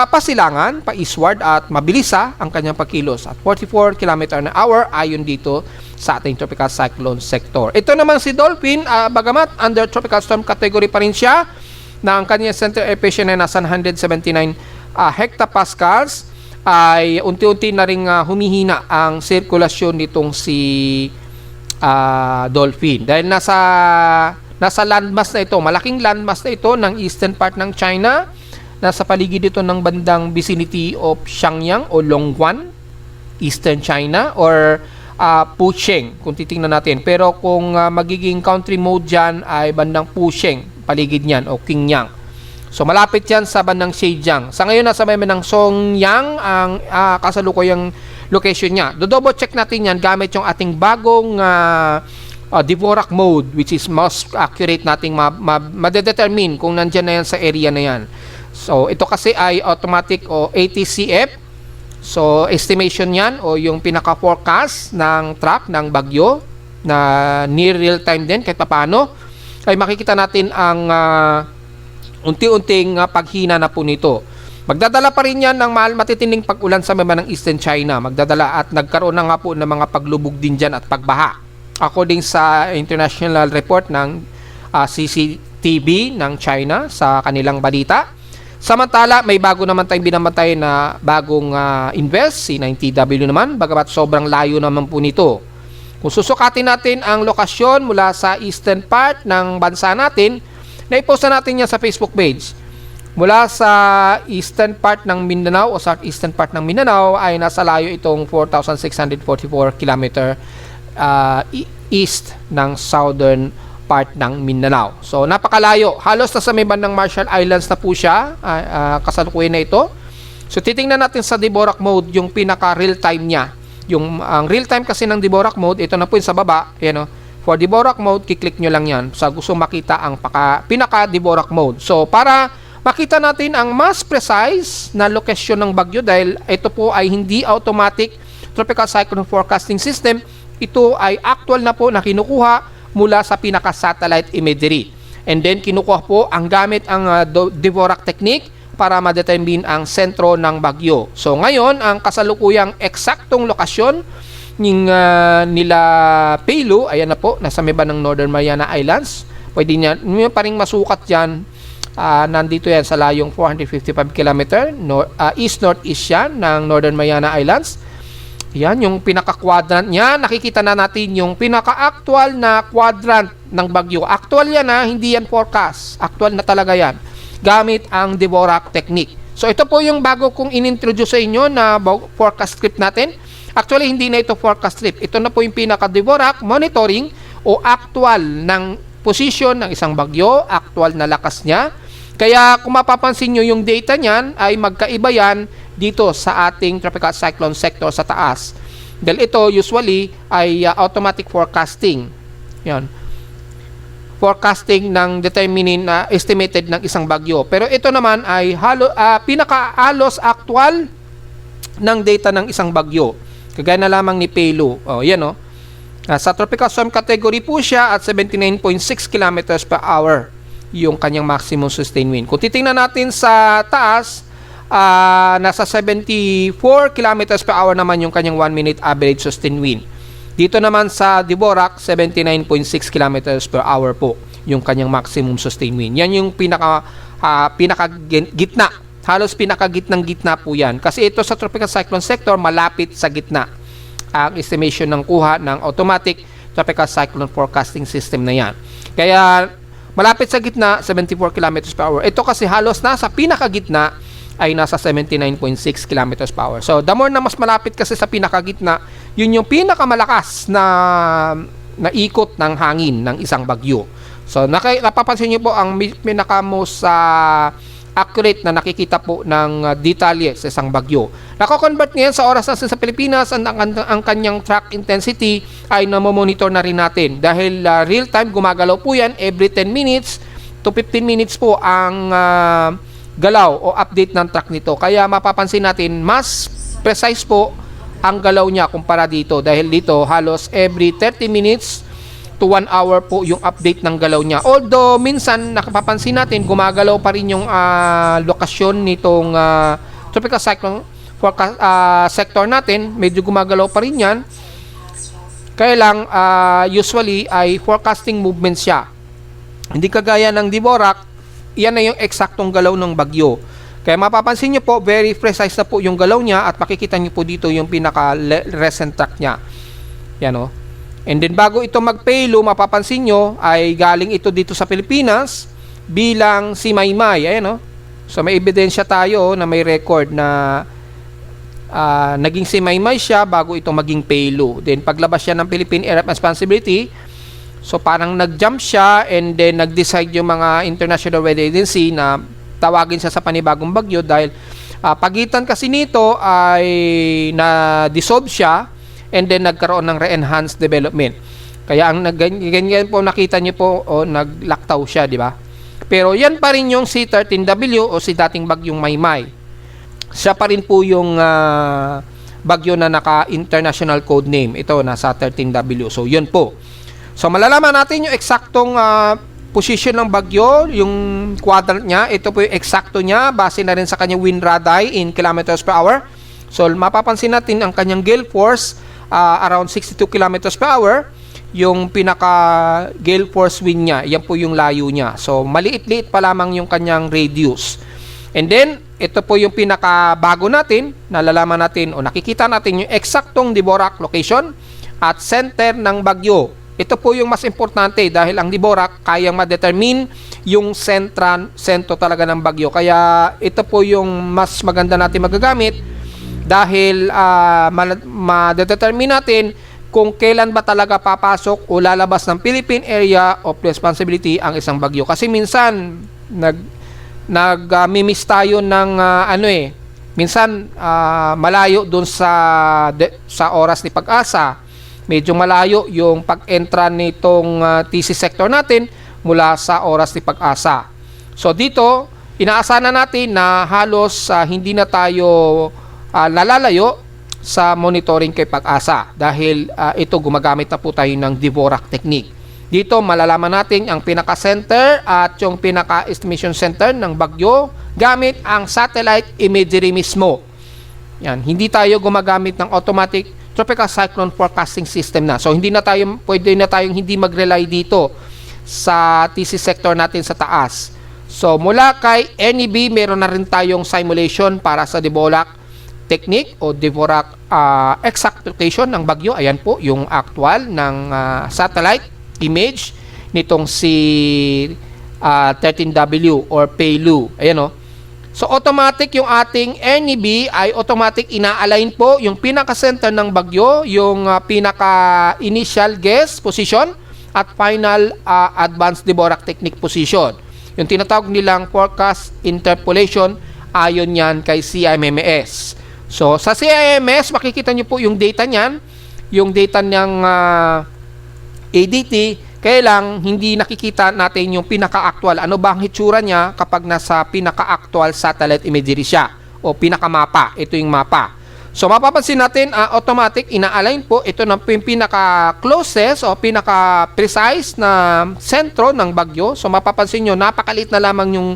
pasilangan, pa-eastward at mabilis ang kanyang pagkilos at 44 km an hour ayon dito sa ating tropical cyclone sector. Ito naman si Dolphin, bagamat under tropical storm category pa rin siya, na ang kanyang center air pressure na nasa 179 hectopascals, ay unti-unti na ring humihina ang sirkulasyon nitong si Dolphin. Dahil nasa landmass na ito, malaking landmass na ito ng eastern part ng China. Nasa paligid ito ng bandang vicinity of Xiangyang o Longguan, eastern China, or Pusheng, kung titingnan natin. Pero kung magiging country mode dyan ay bandang Pusheng, paligid niyan, o Qingyang. So, malapit yan sa bandang Zhejiang. Sa ngayon, nasa may ng Songyang ang kasalukuyang location niya. Do-double check natin yan gamit yung ating bagong Dvorak mode, which is most accurate nating madedetermine kung nandyan na yan sa area na yan. So, ito kasi ay automatic o ATCF. So, estimation yan o yung pinaka-forecast ng track ng bagyo na near real time din kahit paano. Ay makikita natin ang unti-unting paghina na po nito. Magdadala pa rin yan ng matitinding pag-ulan sa mga ng Eastern China. Magdadala at nagkaroon na nga po ng mga paglubog din dyan at pagbaha. According sa international report ng CCTV ng China sa kanilang balita. Samantala, may bago naman tayong binamantay na bagong invest, si 90W naman, bagamat sobrang layo naman po nito. Kung susukatin natin ang lokasyon mula sa eastern part ng bansa natin, naipost na natin yan sa Facebook page. Mula sa eastern part ng Mindanao o southeastern part ng Mindanao ay nasa layo itong 4,644 km east ng southern part ng Mindanao. So napakalayo. Halos nasa may bandang Marshall Islands na po siya, kasalukuyan na ito. So titingnan natin sa Dvorak mode yung pinaka real time niya. Ang real time kasi ng Dvorak mode, ito na po yung sa baba. Ayan, for Dvorak mode, kiklik nyo lang yan sa gusto makita ang pinaka Dvorak mode. So para makita natin ang mas precise na lokasyon ng bagyo, dahil ito po ay hindi automatic tropical cyclone forecasting system. Ito ay actual na po na kinukuha mula sa pinaka-satellite imagery. And then kinukuha po ang gamit ang Dvorak technique para ma-determine ang sentro ng bagyo. So ngayon, ang kasalukuyang eksaktong lokasyon nila Peilu, ayan na po, nasa may ng Northern Mariana Islands. Pwede niya pa rin masukat yan. Nandito yan sa layong 455 km east-northeast yan ng Northern Mariana Islands. Yan yung pinaka-quadrant niya. Nakikita na natin yung pinaka-actual na quadrant ng bagyo. Actual yan hindi yan forecast. Actual na talaga yan. Gamit ang Dvorak technique. So ito po yung bago kong inintroduce sa inyo na forecast script natin. Actually hindi na ito forecast script. Ito na po yung pinaka-Dvorak monitoring o actual ng position ng isang bagyo, actual na lakas niya. Kaya kung mapapansin nyo yung data niyan ay magkaiba yan dito sa ating tropical cyclone sector sa taas. Dahil ito usually ay automatic forecasting. Yan. Forecasting ng determining na estimated ng isang bagyo. Pero ito naman ay pinaka-halos actual ng data ng isang bagyo. Kagaya na lamang ni Peilu. Yan sa tropical storm category po siya at 79.6 km per hour yung kanyang maximum sustained wind. Kung titingnan natin sa taas, nasa 74 km per hour naman yung kanyang 1 minute average sustained wind. Dito naman sa Dvorak, 79.6 km per hour po yung kanyang maximum sustained wind. Yan yung pinaka-gitna. Halos pinaka-gitnang-gitna po yan. Kasi ito sa tropical cyclone sector, malapit sa gitna ang estimation ng kuha ng automatic tropical cyclone forecasting system na yan. Kaya malapit sa gitna, 74 km per hour. Ito kasi halos nasa pinakagitna ay nasa 79.6 km per hour. So, the more na mas malapit kasi sa pinakagitna, yun yung pinakamalakas na ikot ng hangin ng isang bagyo. So, napapansin nyo po ang pinaka-most accurate na nakikita po ng detalye sa isang bagyo. Nako-convert ngayon sa oras natin sa Pilipinas, ang kanyang track intensity ay namomonitor na rin natin. Dahil real-time gumagalaw po yan every 10 minutes to 15 minutes po ang galaw o update ng track nito. Kaya mapapansin natin, mas precise po ang galaw niya kumpara dito. Dahil dito, halos every 30 minutes to 1 hour po yung update ng galaw niya. Although, minsan, nakapapansin natin, gumagalaw pa rin yung lokasyon nitong tropical cyclone forecast sector natin. Medyo gumagalaw pa rin yan. Kaya lang, usually, ay forecasting movement siya. Hindi kagaya ng Dvorak, yan na yung eksaktong galaw ng bagyo. Kaya mapapansin nyo po, very precise na po yung galaw niya at makikita nyo po dito yung pinaka-recent track niya. Yan And then bago ito mag-Peilu, mapapansin nyo ay galing ito dito sa Pilipinas bilang si Maymay. Ayan So may ebidensya tayo na may record na naging si Maymay siya bago ito maging Peilu. Then paglabas siya ng Philippine Area of Responsibility, so parang nag-jump siya and then nag-decide yung mga International Weather Agency na tawagin siya sa panibagong bagyo dahil pagitan kasi nito ay na-dissolve siya and then nagkaroon ng re-enhanced development. Kaya ang ganyan po nakita niyo po naglaktaw siya, di ba? Pero yan pa rin yung C13W o si dating bagyong Maymay. Siya pa rin po yung bagyo na naka-international code name. Ito nasa 13W. So yun po. So malalaman natin yung eksaktong position ng bagyo, yung quadrant niya, ito po yung eksakto niya, base na rin sa kanyang wind radii in kilometers per hour. So, mapapansin natin ang kanyang gale force, around 62 kilometers per hour, yung pinaka gale force wind niya, yan po yung layo niya. So, maliit-liit pa lamang yung kanyang radius. And then, ito po yung pinaka bago natin, nalalaman natin o nakikita natin yung eksaktong Dvorak location at center ng bagyo. Ito po yung mas importante dahil ang Dvorak kayang ma-determine yung sentro talaga ng bagyo. Kaya ito po yung mas maganda natin magagamit dahil ma-determine natin kung kailan ba talaga papasok o lalabas ng Philippine Area of Responsibility ang isang bagyo. Kasi minsan nag-miss tayo ng minsan malayo doon sa oras ni Pag-asa. Medyo malayo yung pag-entra nitong TC sector natin mula sa oras ni Pag-asa. So dito, inaasahan na natin na halos hindi na tayo nalalayo sa monitoring kay Pag-asa dahil ito gumagamit na po tayo ng Dvorak technique. Dito malalaman natin ang pinaka-center at yung pinaka-estimation center ng bagyo gamit ang satellite imagery mismo. Yan, hindi tayo gumagamit ng automatic tropical cyclone forecasting system na. So pwede na tayong hindi mag-rely dito sa TC sector natin sa taas. So mula kay NEB, meron na rin tayong simulation para sa Dvorak technique o Dvorak exact location ng bagyo. Ayan po yung actual ng satellite image nitong si 13W or PALU. Ayan o. So automatic yung ating NEB ay automatic ina-align po yung pinaka-center ng bagyo, yung pinaka-initial guess position at final advanced Dvorak technique position. Yung tinatawag nilang forecast interpolation, ayon yan kay CIMMS. So sa CIMMS, makikita nyo po yung data niyan, yung data niyang ADT. Kaya lang, hindi nakikita natin yung pinaka-actual. Ano ba ang hitsura niya kapag nasa pinaka-actual satellite imagery siya o pinaka-mapa. Ito yung mapa. So, mapapansin natin, automatic, ina-align po. Ito na yung pinaka-closest o pinaka-precise na sentro ng bagyo. So, mapapansin nyo, napakalit na lamang yung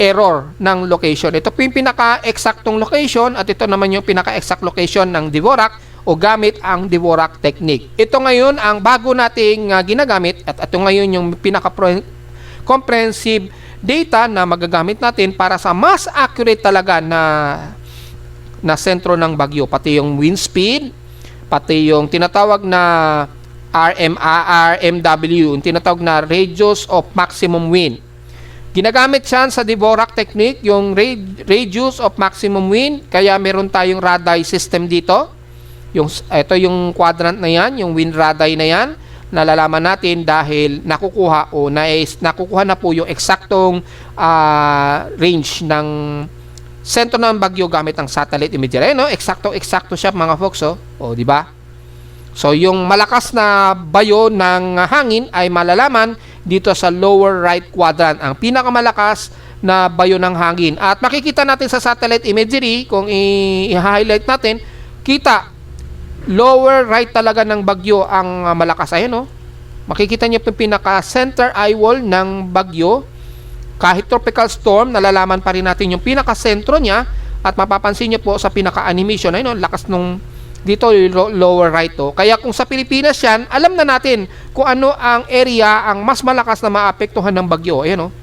error ng location. Ito po yung pinaka-exactong location at ito naman yung pinaka-exact location ng Dvorak o gamit ang Dvorak technique. Ito ngayon ang bago nating ginagamit at ito ngayon yung pinaka-comprehensive data na magagamit natin para sa mas accurate talaga na sentro ng bagyo. Pati yung wind speed, pati yung tinatawag na RMW, yung tinatawag na radius of maximum wind. Ginagamit yan sa Dvorak technique, yung radius of maximum wind, kaya meron tayong radii system dito. Ito yung quadrant na yan, yung wind radii na yan, nalalaman natin dahil nakukuha na po yung eksaktong range ng sentro ng bagyo gamit ang satellite imagery. Eksakto siya mga folks. Di ba? So, yung malakas na bayo ng hangin ay malalaman dito sa lower right quadrant. Ang pinakamalakas na bayo ng hangin. At makikita natin sa satellite imagery, kung i-highlight natin, kita, lower right talaga ng bagyo ang malakas. Ayan, makikita niyo yung pinaka-center eye wall ng bagyo. Kahit tropical storm, nalalaman pa rin natin yung pinaka-sentro niya at mapapansin niyo po sa pinaka-animation. Ayun, lakas nung dito lower right to. Kaya kung sa Pilipinas yan, alam na natin kung ano ang area ang mas malakas na maapektuhan ng bagyo. Ayan,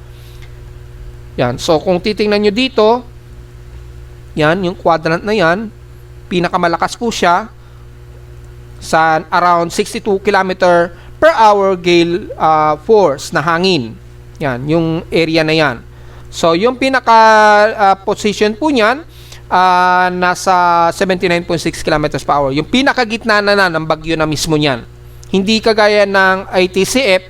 yan. So, kung titingnan nyo dito, yan, yung quadrant na yan, pinakamalakas po siya sa around 62 km per hour gale force na hangin. Yan, yung area na yan. So, yung pinaka-position po niyan, nasa 79.6 km per hour. Yung pinakagitna na ng bagyo na mismo niyan. Hindi kagaya ng ITCF,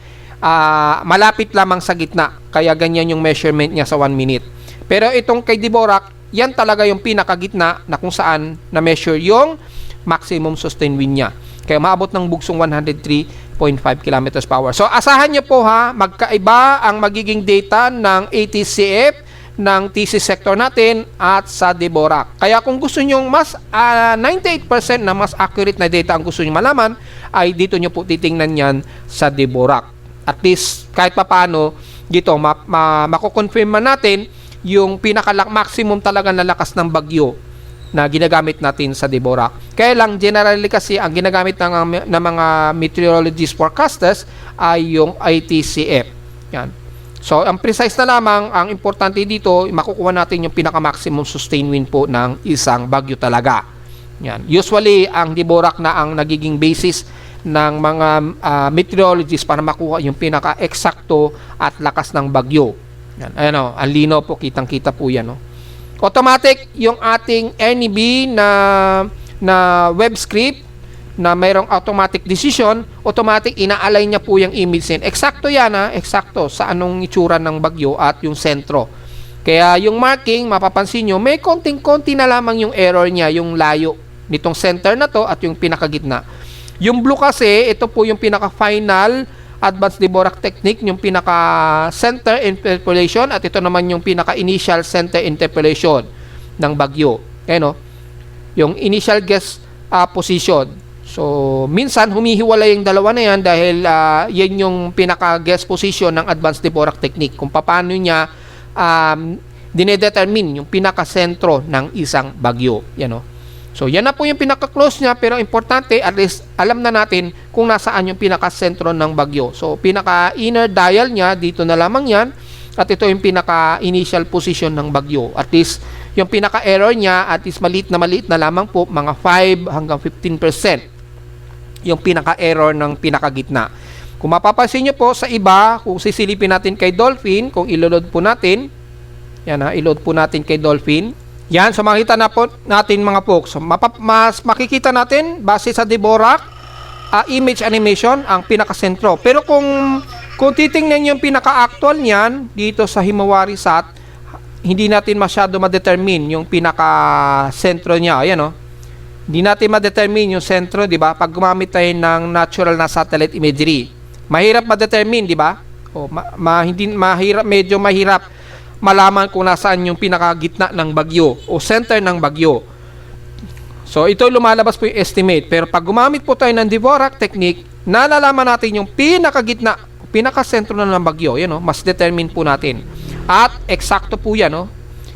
malapit lamang sa gitna. Kaya ganyan yung measurement niya sa 1 minute. Pero itong kay Dvorak, yan talaga yung pinakagitna na kung saan na-measure yung maximum sustained wind niya. Kaya maabot ng bugsong 103.5 km per hour. So, asahan nyo po magkaiba ang magiging data ng ATCF, ng TC sector natin at sa Dvorak. Kaya kung gusto nyo mas 98% na mas accurate na data ang gusto nyo malaman, ay dito nyo po titingnan yan sa Dvorak. At least kahit papaano dito mako-confirm man natin yung maximum talaga na lakas ng bagyo na ginagamit natin sa Deborah. Kaya lang generally kasi ang ginagamit ng mga meteorologist forecasters ay yung ITCF. Yan. So ang precise na lamang, ang importante dito, makukuha natin yung pinaka-maximum sustained wind po ng isang bagyo talaga. Yan. Usually ang Deborah na ang nagiging basis ng mga meteorologists para makuha yung pinaka-eksakto at lakas ng bagyo. Yan. Ayan o, ang lino po, kitang-kita po yan. No? Automatic yung ating NEB na web script na mayroong automatic decision, automatic inaalay niya po yung image din. Eksakto yan eksakto sa anong itsura ng bagyo at yung sentro. Kaya yung marking, mapapansin nyo, may konting-konti na lamang yung error niya, yung layo nitong center na to at yung pinakagitna. Yung blue kasi, ito po yung pinaka-final advanced Deborah technique, yung pinaka-center interpolation at ito naman yung pinaka-initial center interpolation ng bagyo. Ayan o, yung initial guess position. So, minsan humihiwalay yung dalawa na yan dahil yan yung pinaka-guess position ng advanced Deborah technique. Kung paano niya dinedetermine yung pinaka-sentro ng isang bagyo. Yan o. So, yan na po yung pinaka-close niya, pero importante, at least alam na natin kung nasaan yung pinaka-sentro ng bagyo. So, pinaka-inner dial niya, dito na lamang yan, at ito yung pinaka-initial position ng bagyo. At least, yung pinaka-error niya, at least maliit na lamang po, mga 5 hanggang 15% yung pinaka-error ng pinakagitna. Kung mapapansin nyo po sa iba, kung sisilipin natin kay Dolphin, kung iloload po natin, yan iload po natin kay Dolphin. Yan, so makita na po natin mga folks. So, mas makikita natin base sa Deborah image animation ang pinakasentro. Pero kung titingnan yung pinaka-actual niyan dito sa Himawari Sat, hindi natin masyado ma-determine yung pinaka-sentro niya. Ayan o. Hindi natin ma-determine yung sentro, di ba? Pag gumamit tayo ng natural na satellite imagery. Mahirap ma-determine, di ba? O, medyo mahirap malaman kung nasaan yung pinakagitna ng bagyo o center ng bagyo. So, ito lumalabas po yung estimate. Pero pag gumamit po tayo ng Deborah technique, nalalaman natin yung pinakagitna, pinakasentro na ng bagyo. Yan, mas determine po natin. At eksakto po yan.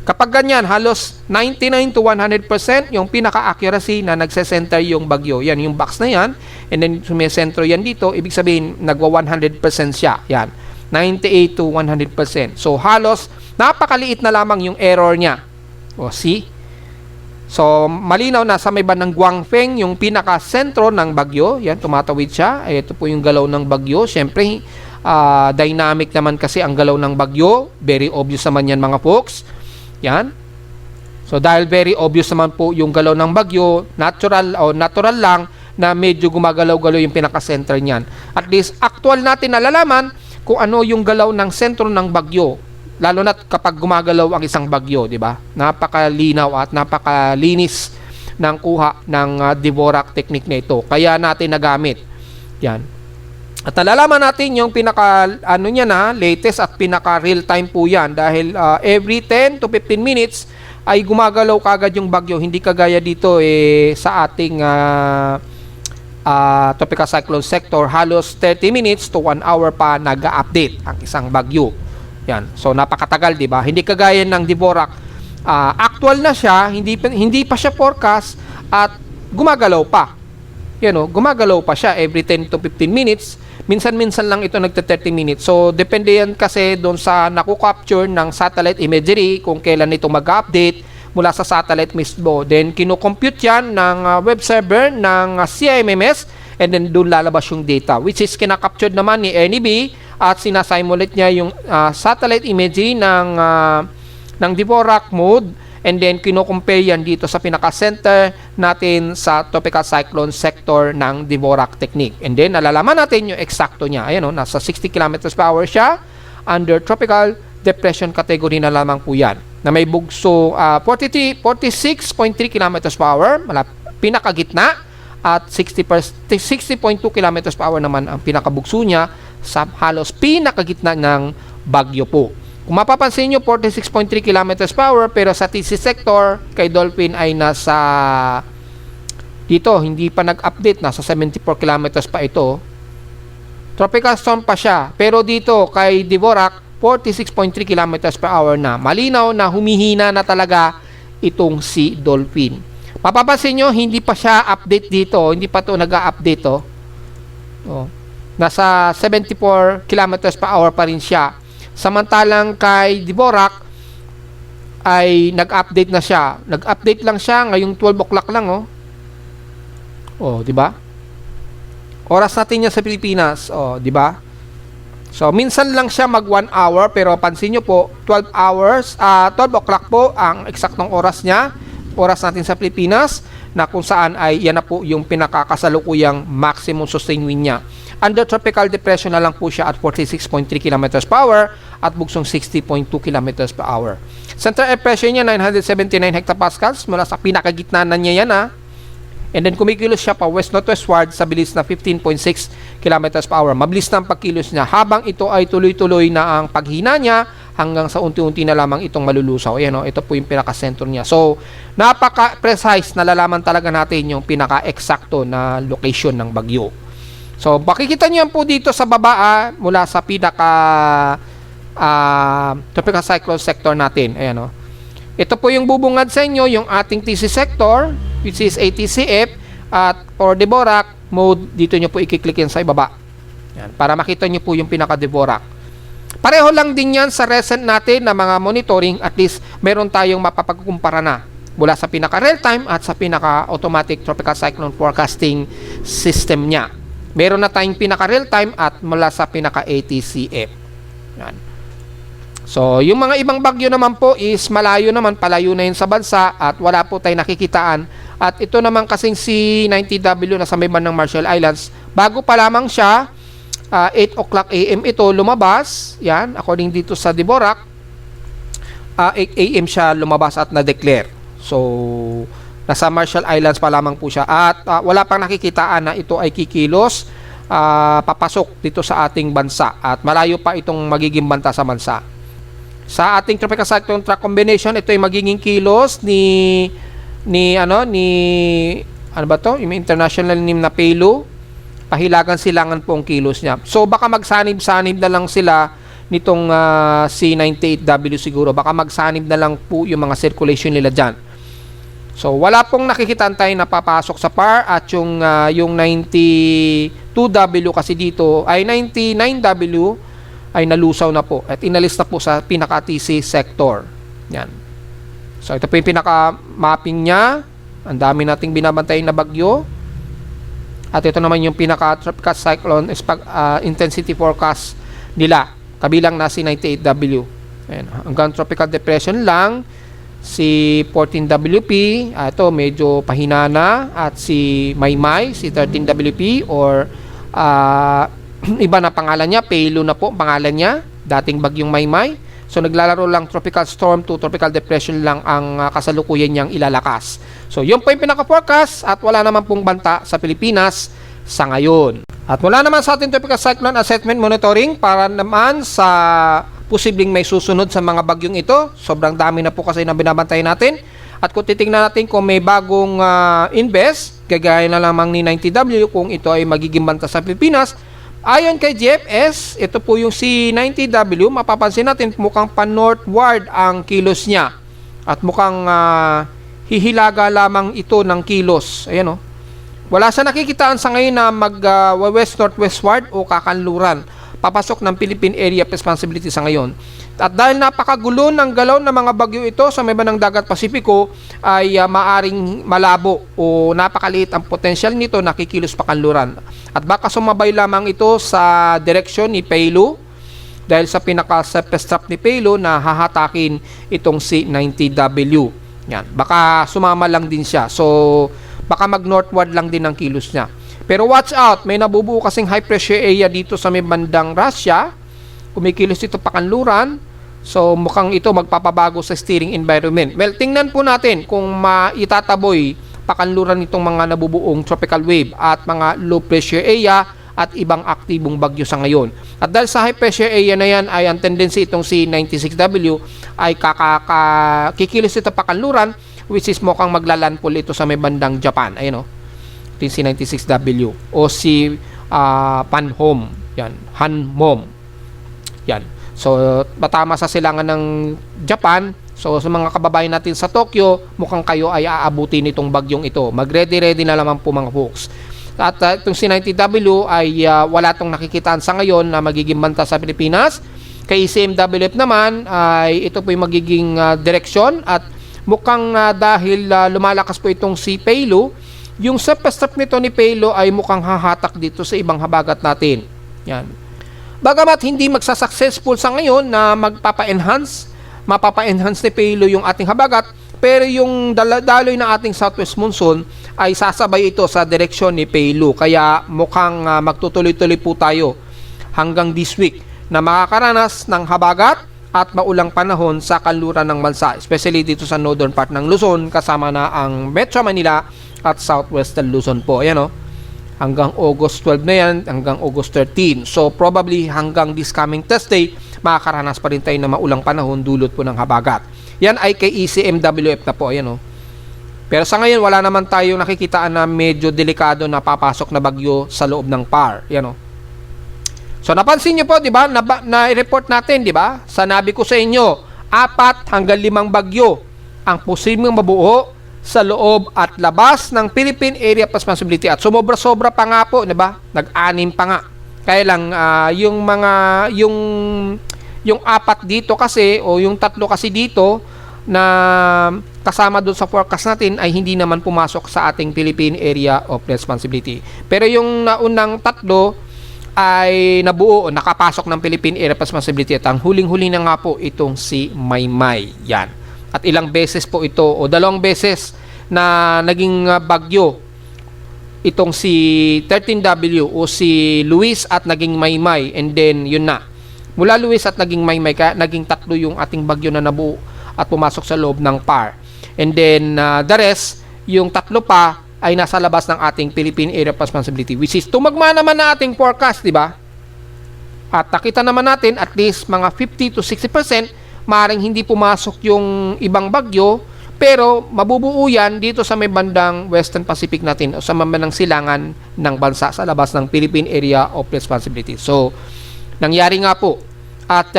Kapag ganyan, halos 99 to 100% yung pinaka-accuracy na nagse-center yung bagyo. Yan, yung box na yan. And then, sumisentro yan dito. Ibig sabihin, nagwa 100% siya. Yan. 98 to 100%. So, halos napakaliit na lamang yung error niya. O, see? So, malinaw na sa may bandang Guangfeng, yung pinaka-sentro ng bagyo. Yan, tumatawid siya. Ito po yung galaw ng bagyo. Siyempre, dynamic naman kasi ang galaw ng bagyo. Very obvious naman yan mga folks. Yan. So, dahil very obvious naman po yung galaw ng bagyo, natural lang na medyo gumagalaw-galaw yung pinaka-center niyan. At least, actual natin nalalaman kung ano yung galaw ng sentro ng bagyo. Lalo na kapag gumagalaw ang isang bagyo, di ba? Napakalinaw at napakalinis ng kuha ng Deborah technique na ito. Kaya natin nagamit. Yan. At nalalaman natin yung pinaka latest at pinaka real time po yan dahil every 10 to 15 minutes ay gumagalaw kagad yung bagyo. Hindi kagaya dito sa ating tropical cyclone sector, halos 30 minutes to 1 hour pa nag-update ang isang bagyo. Yan. So napakatagal, 'di ba? Hindi kagaya ng Deborah. Actual na siya, hindi pa siya forecast at gumagalaw pa. Yan gumagalaw pa siya every 10 to 15 minutes. Minsan-minsan lang ito nagte-30 minutes. So depende yan kasi doon sa naku-capture ng satellite imagery kung kailan ito mag-update mula sa satellite mismo. Then kino-compute yan ng web server ng CIMMS and then doon lalabas yung data which is kinakaptured naman ni NEB at sinasimulate niya yung satellite imagery ng Deborah mode and then kino-compare yan dito sa pinaka-center natin sa tropical cyclone sector ng Deborah technique. And then nalalaman natin yung eksakto niya. Ayan nasa 60 km/h siya under tropical depression category na lamang po yan. Na may bugso 46.3 km/h pinakagitna at 60.2 km/h naman ang pinakabugso niya sa halos pinakagitna ng bagyo po. Kung mapapansin nyo, 46.3 km/h pero sa TC sector kay Dolphin ay nasa dito, hindi pa nag-update, nasa 74 km pa ito. tropical storm pa siya. Pero dito kay Dvorak, 46.3 kilometers per hour na. Malinaw na humihina na talaga itong si Dolphin. Mapapansin nyo, hindi pa siya update dito. Hindi pa ito nag-update. Nasa 74 kilometers per hour pa rin siya. Samantalang kay Dvorak ay nag-update na siya. Nag-update lang siya ngayong 12 o'clock lang. Di ba? Oras natin yan sa Pilipinas. Di ba? So, minsan lang siya mag 1 hour, pero pansin nyo po, 12 o'clock po ang eksaktong oras niya, oras natin sa Pilipinas, na kung saan ay yan na po yung pinakakasalukuyang maximum sustained wind niya. Under tropical depression na lang po siya at 46.3 km per hour at bugsong 60.2 km per hour. Center air pressure niya 979 hectopascals, mula sa pinakagitna na niya yan And then kumikilos siya pa west-northwestward sa bilis na 15.6 km per hour. Mabilis na ang pagkilos niya habang ito ay tuloy-tuloy na ang paghina niya hanggang sa unti-unti na lamang itong malulusaw. Ayan, ito po yung pinaka-center niya. So, napaka-precise, nalalaman talaga natin yung pinaka-eksakto na location ng bagyo. So, makikita niyo po dito sa baba mula sa pinaka tropical cyclone sector natin. Ayan, Ito po yung bubungad sa inyo, yung ating TC sector, which is ATCF, at for Dvorak mode, dito nyo po i-click yan sa ibaba. Yan, para makita nyo po yung pinaka-Dvorak. Pareho lang din yan sa recent natin na mga monitoring, at least meron tayong mapapagkumpara na mula sa pinaka-real-time at sa pinaka-automatic tropical cyclone forecasting system niya. Meron na tayong pinaka-real-time at mula sa pinaka-ATCF. Yan. So, yung mga ibang bagyo naman po is malayo naman, palayo na yun sa bansa at wala po tayong nakikitaan. At ito naman kasing si 90W na sa may bandang Marshall Islands, bago pa lamang siya, 8 o'clock AM ito lumabas. Yan, according dito sa Dvorak, 8 AM siya lumabas at na-declare. So, nasa Marshall Islands pa lamang po siya. At wala pang nakikitaan na ito ay kikilos, papasok dito sa ating bansa. At malayo pa itong magiging banta sa bansa. Sa ating tropical cyclone track combination, ito ay magiging kilos ni yung international name na Pelu. Pahilagan silangan po ang kilos niya. So baka magsanib-sanib na lang sila nitong C98W siguro. Baka magsanib na lang po yung mga circulation nila dyan. So wala pong nakikitaan tayo na papasok sa PAR at yung 92W kasi dito ay 99W ay nalusaw na po at inalis na po sa pinaka-TC sector. Yan. So, ito po yung pinaka-mapping niya. Ang dami nating binabantayin na bagyo. At ito naman yung pinaka-tropical cyclone intensity forecast nila. Kabilang na si 98W. Ayan. Hanggang tropical depression lang. Si 14WP. Ito, medyo pahina na. At si Maymay, si 13WP or iba na pangalan niya, Pelu na po pangalan niya, dating bagyong Maymay. So naglalaro lang tropical storm to tropical depression lang ang kasalukuyan niyang ilalakas. So yun po yung pinaka-forecast at wala naman pong banta sa Pilipinas sa ngayon. At wala naman sa ating tropical cyclone assessment monitoring para naman sa posibleng may susunod sa mga bagyong ito. Sobrang dami na po kasi na binabantay natin. At kung titingnan natin kung may bagong invest, kagaya na lamang ni 90W kung ito ay magiging banta sa Pilipinas, ayon kay GFS, ito po yung C90W, mapapansin natin mukhang pa-northward ang kilos niya. At mukhang hihilaga lamang ito ng kilos. Ayan Wala sa nakikitaan sa ngayon na mag-west-northwestward o kakanluran. Papasok ng Philippine Area of Responsibility sa ngayon. At dahil napakagulo ng galaw ng mga bagyo ito sa may bandang dagat Pasipiko ay maaring malabo o napakaliit ang potensyal nito na kikilos pa kanluran. At baka sumabay lamang ito sa direksyon ni Pelu dahil sa pinaka-surface trap ni Pelu na hahatakin itong C90W. Yan, baka sumama lang din siya. So, baka mag-northward lang din ang kilos niya. Pero watch out, may nabubuo kasing high pressure area dito sa may bandang Russia. Kumikilos ito pa kanluran. So, mukhang ito magpapabago sa steering environment. Well, tingnan po natin kung maitataboy pakanluran nitong mga nabubuong tropical wave at mga low pressure area at ibang aktibong bagyo sa ngayon. At dahil sa high pressure area na yan ay ang tendency itong C96W ay kikilos ito pakanluran, which is mukhang maglalandfall ito sa may bandang Japan. Ayun ito yung C96W o si Panhome. Yan, Hanmom. Yan. So, matama sa silangan ng Japan. So, sa mga kababayan natin sa Tokyo, mukhang kayo ay aabutin itong bagyong ito. Mag-ready-ready na naman po mga folks. At itong C90W ay wala itong nakikitaan sa ngayon na magiging banta sa Pilipinas. Kay ECMWF naman ay ito po yung magiging direksyon at mukhang dahil lumalakas po itong si Paylo, yung step nito ni Paylo ay mukhang hahatak dito sa ibang habagat natin. Yan. Bagamat hindi magsasuccessful sa ngayon na mapapa-enhance ni Paylo yung ating habagat, pero yung daloy ng ating southwest monsoon ay sasabay ito sa direksyon ni Paylo. Kaya mukhang magtutuloy-tuloy po tayo hanggang this week na makakaranas ng habagat at maulang panahon sa kanluran ng bansa, especially dito sa northern part ng Luzon, kasama na ang Metro Manila at southwestern Luzon po. Ayan o. Hanggang August 12 na yan, hanggang August 13. So, probably hanggang this coming Thursday, makakaranas pa rin tayo na maulang panahon dulot po ng habagat. Yan ay kay ECMWF na po. Ayan o. Pero sa ngayon, wala naman tayong nakikitaan na medyo delikado na papasok na bagyo sa loob ng PAR. Ayan o. So, napansin nyo po, di ba? Na-report natin, di ba? Sanabi ko sa inyo, 4 hanggang 5 bagyo ang posibleng mabuo sa loob at labas ng Philippine Area of Responsibility. At sumobra-sobra pa nga po, di ba? Nag-anim pa nga. Kaya lang, yung 4 dito kasi, o yung 3 kasi dito, na kasama doon sa forecast natin, ay hindi naman pumasok sa ating Philippine Area of Responsibility. Pero yung naunang 3, ay nabuo o nakapasok ng Philippine Area of Responsibility. At ang huling-huli na nga po itong si Maymay. Yan. At ilang beses po ito o 2 beses na naging bagyo itong si 13W o si Luis at naging Maymay, and then yun na. Mula Luis at naging Maymay, kaya naging 3 yung ating bagyo na nabuo at pumasok sa loob ng PAR. And then the rest, yung 3 pa ay nasa labas ng ating Philippine Area of Responsibility, which is tumagma naman na ating forecast, di ba? At nakita naman natin at least mga 50 to 60% maaaring hindi pumasok yung ibang bagyo, pero mabubuo yan dito sa may bandang Western Pacific natin o sa bandang silangan ng bansa sa labas ng Philippine Area of Responsibility. So, nangyari nga po. At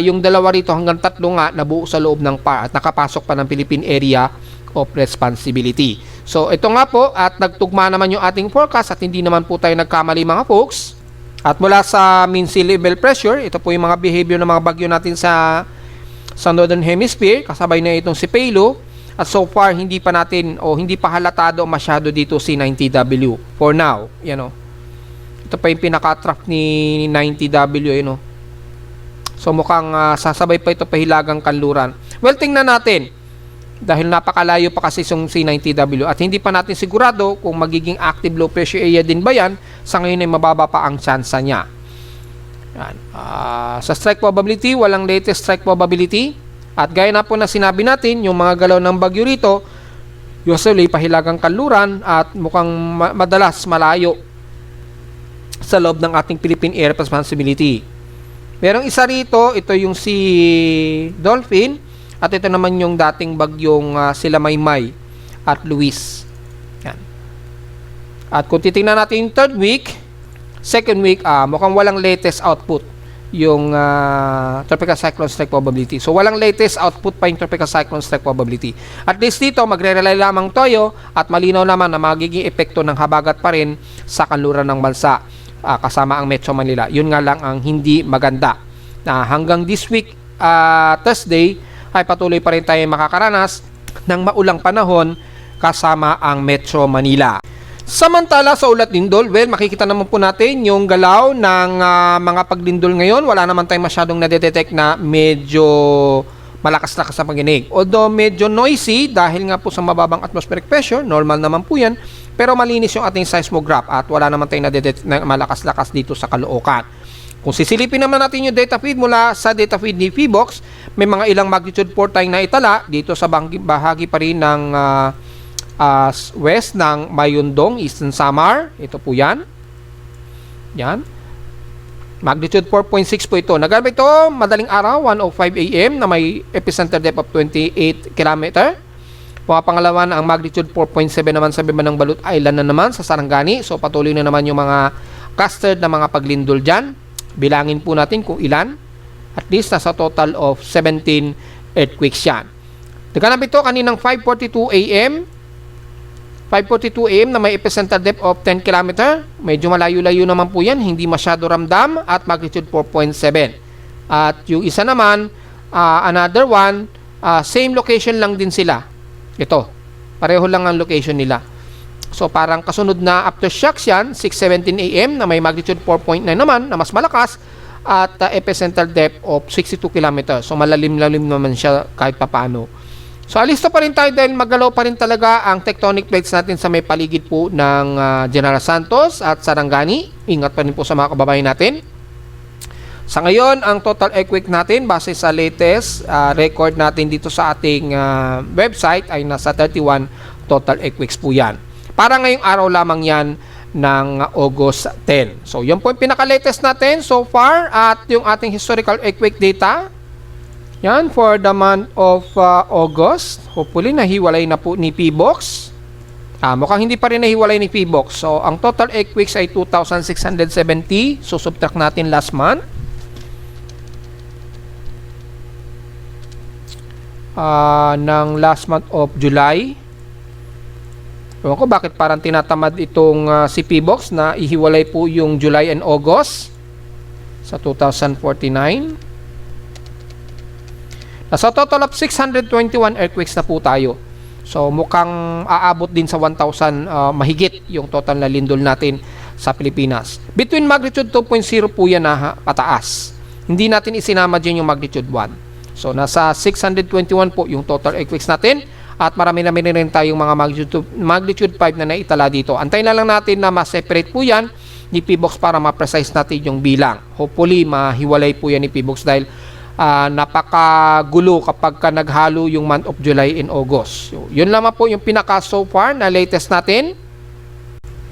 yung 2 rito hanggang 3 nga nabuo sa loob ng PAR at nakapasok pa ng Philippine Area of Responsibility. So, ito nga po at nagtugma naman yung ating forecast at hindi naman po tayo nagkamali mga folks. At mula sa mean sea level pressure, ito po yung mga behavior ng mga bagyo natin sa Northern Hemisphere, kasabay na itong si Paylo. At so far, hindi pa natin o hindi pa halatado masyado dito si 90W for now. Yan o. Ito pa yung pinaka-trough ni 90W. Yan o. So mukhang sasabay pa ito pahilagang kanluran. Well, tingnan natin. Dahil napakalayo pa kasi yung C90W at hindi pa natin sigurado kung magiging active low pressure area din ba yan. Sa ngayon ay mababa pa ang tsansa niya. Yan. Sa strike probability, walang latest strike probability. At gaya na po na sinabi natin, yung mga galaw ng bagyo rito, usually pahilagang kanluran at mukhang madalas malayo sa loob ng ating Philippine Area of Responsibility. Merong isa rito, ito yung si Dolphin. At ito naman yung dating bagyong sila Maymay at Luis. Yan. At kung titingnan natin yung 3rd week, 2nd week, mukhang walang latest output yung tropical cyclone strike probability. So, walang latest output pa yung tropical cyclone strike probability. At least dito, magre-rely lamang tayo at malinaw naman na magiging epekto ng habagat pa rin sa kanluran ng bansa kasama ang Metro Manila. Yun nga lang ang hindi maganda. Hanggang this week, Thursday, ay patuloy pa rin tayo makakaranas ng maulang panahon kasama ang Metro Manila. Samantala sa ulat lindol, well, makikita naman po natin yung galaw ng mga paglindol ngayon. Wala naman tayong masyadong nadetect na medyo malakas-lakas na panginig. Although medyo noisy dahil nga po sa mababang atmospheric pressure, normal naman po yan. Pero malinis yung ating seismograph at wala naman tayong nadetect na malakas-lakas dito sa Caloocan. Kung sisilipin naman natin yung data feed mula sa data feed ni PHIVOLCS, may mga ilang magnitude 4 tayong naitala dito sa bahagi pa rin ng west ng Mayundong, Eastern Samar. Ito po yan. Yan. Magnitude 4.6 po ito. Nagalap ito madaling araw, 1:05 AM na may epicenter depth of 28 km. Pangalawa na ang magnitude 4.7 naman sa Bimanang Balut Island na naman sa Sarangani. So patuloy na naman yung mga clustered na mga paglindol dyan. Bilangin po natin kung ilan. At least nasa total of 17 earthquakes yan. Naganap ito kaninang 5:42 AM. 5:42 AM na may epicenter depth of 10 km. Medyo malayo-layo naman po yan. Hindi masyado ramdam at magnitude 4.7. At yung isa naman, another one, same location lang din sila. Ito, pareho lang ang location nila. So parang kasunod na aftershocks yan, 6:17 AM na may magnitude 4.9 naman na mas malakas at epicenter depth of 62 km. So malalim-lalim naman siya kahit papaano. So alisto pa rin tayo dahil magalaw pa rin talaga ang tectonic plates natin sa may paligid po ng General Santos at Sarangani. Ingat pa rin po sa mga kababayan natin. Sa ngayon, ang total earthquake natin base sa latest record natin dito sa ating website ay nasa 31 total earthquakes po yan. Para ngayong araw lamang yan ng August 10. So yun po yung pinaka-latest natin so far at yung ating historical earthquake data. Yan, for the month of August. Hopefully, nahiwalay na po ni PBOX. Mukhang hindi pa rin nahiwalay ni PBOX. So, ang total earthquakes ay 2,670. So, subtract natin last month. Ng last month of July. Ewan ko bakit parang tinatamad itong si PBOX na ihiwalay po yung July and August sa 2049. Sa total of 621 earthquakes na po tayo. So mukhang aabot din sa 1,000 mahigit yung total na lindol natin sa Pilipinas. Between magnitude 2.0 po yan na pataas. Hindi natin isinama dyan yung magnitude 1. So nasa 621 po yung total earthquakes natin at marami rin tayong mga magnitude 5 na naitala dito. Antayin na lang natin na ma-separate po yan ni PBOX para ma-precise natin yung bilang. Hopefully mahiwalay po yan ni PBOX dahil napakagulo kapag ka naghalo yung month of July and August. So, yun lamang po yung pinaka so far na latest natin.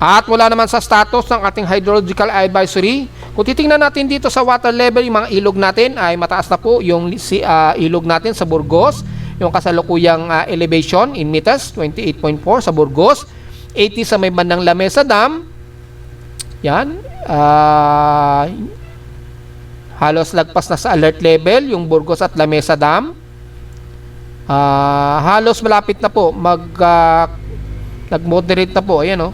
At wala naman sa status ng ating hydrological advisory. Kung titingnan natin dito sa water level, yung mga ilog natin ay mataas na po yung ilog natin sa Burgos. Yung kasalukuyang elevation in meters, 28.4 sa Burgos. 80 sa may bandang Lamesa Dam. Yan. Halos lagpas na sa alert level yung Burgos at Lamesa Dam. Halos malapit na po nag-moderate na po. Ayan o.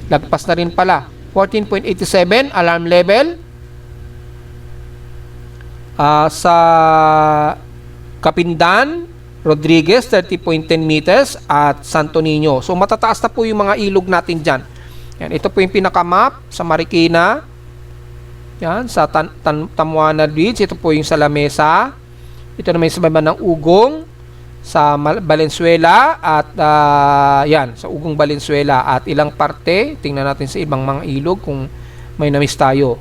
Lagpas na rin pala. 14.87 alarm level. Sa Kapindan, Rodriguez 30.10 meters at Santo Niño. So matataas na po yung mga ilog natin dyan. Yan, ito po yung pinaka-map sa Marikina. Yan, sa Tamuana Ridge, ito po yung sa Lamesa. Ito naman yung sa baba ng Ugong, sa Valenzuela at yan, sa Ugong Valenzuela at ilang parte. Tingnan natin sa ibang mga ilog kung may na-miss tayo.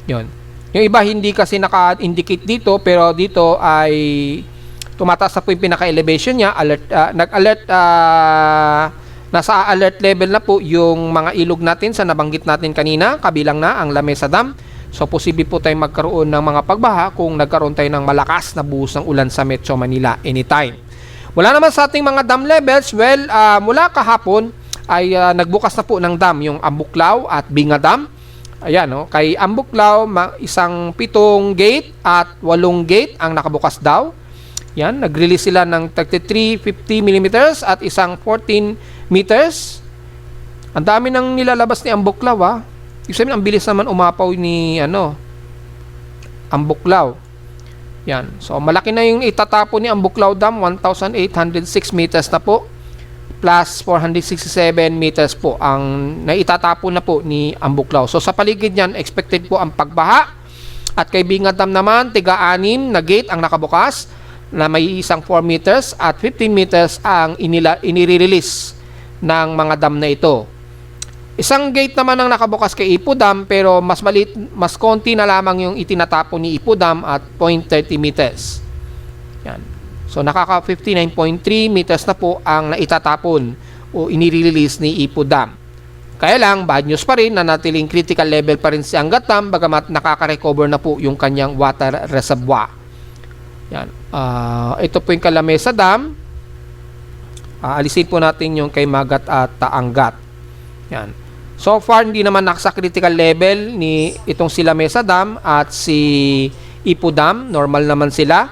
Yun. Yung iba hindi kasi naka-indicate dito pero dito ay tumataas na po yung pinaka-elevation niya. Nag-alert, nasa alert level na po yung mga ilog natin sa nabanggit natin kanina, kabilang na ang Lamesa Dam. So, posible po tayong magkaroon ng mga pagbaha kung nagkaroon tayo ng malakas na buhos ng ulan sa Metro Manila anytime. Wala naman sa ating mga dam levels. Well, mula kahapon ay nagbukas na po ng dam yung Ambuklaw at Binga Dam. Ayan, no? Kay Ambuklaw, isang 7 gate at 8 gate ang nakabukas daw. Yan, nag-release sila ng 3350 mm at isang 14 meters. Ang dami nang nilalabas ni Ambuklaw, Ibig sabihin, ang bilis naman umapaw ni Ambuklaw. Yan. So, malaki na yung itatapo ni Ambuklaw Dam. 1,806 meters na po. Plus 467 meters po ang naitatapo na po ni Ambuklaw. So, sa paligid niyan, expected po ang pagbaha. At kay Binga Dam naman, tiga-6 na gate ang nakabukas na may isang 4 meters at 15 meters ang inire-release ng mga dam na ito. Isang gate naman ang nakabukas kay Ipo Dam pero mas maliit, mas konti na lamang yung itinatapo ni Ipo Dam at 0.30 meters. Yan. So nakaka 59.3 meters na po ang naitatapon o inire-release ni Ipo Dam. Kaya lang, bad news pa rin na natiling critical level pa rin si Angat Dam bagamat nakaka-recover na po yung kanyang water reservoir. Yan. Ito po yung Lamesa Dam. Alisin po natin yung kay Magat at Angat. Yan. So far, hindi naman nasa critical level ni itong sila Mesa Dam at si Ipo Dam. Normal naman sila.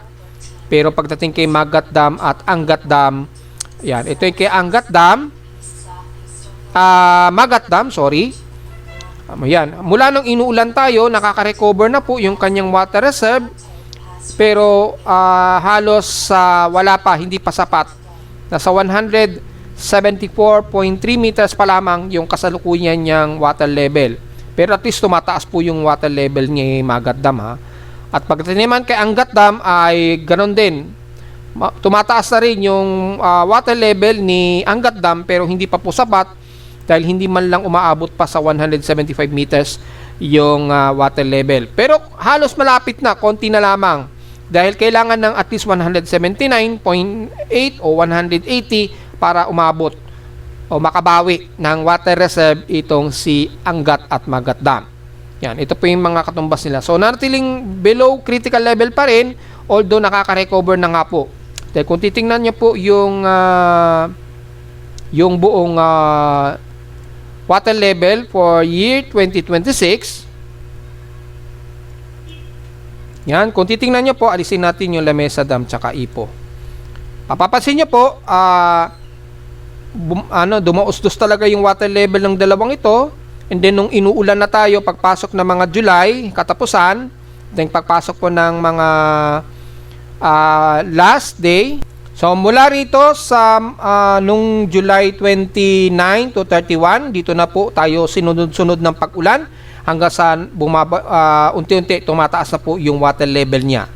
Pero pagdating kay Magat Dam at Angat Dam, yan. Ito yung kay Angat Dam. Magat Dam, sorry. Yan. Mula nung inuulan tayo, nakaka-recover na po yung kanyang water reserve. Pero halos wala pa, hindi pa sapat. Nasa 174.3 meters pa lamang yung kasalukuyan niyang water level. Pero at least tumataas po yung water level ni Magat Dam, ha. At pagdating naman kay Angat Dam ay ganon din. Tumataas na rin yung water level ni Angat Dam pero hindi pa po sapat dahil hindi man lang umaabot pa sa 175 meters yung water level. Pero halos malapit na, konti na lamang. Dahil kailangan ng at least 179.8 o 180 para umabot o makabawi ng water reserve itong si Angat at Magat Dam. Yan, ito po yung mga katumbas nila. So, nanatiling below critical level pa rin, although nakaka-recover na nga po. Dahil kung titingnan nyo po yung buong water level for year 2026, yan, kung titingnan nyo po, alisin natin yung La Mesa Dam tsaka Ipo. Papapansin nyo po, dumausdos talaga yung water level ng dalawang ito. And then nung inuulan na tayo pagpasok ng mga July katapusan, then pagpasok po ng mga last day. So mula rito sa nung July 29 to 31, dito na po tayo sinunod-sunod ng pag-ulan hanggang sa unti-unti tumataas na po yung water level niya.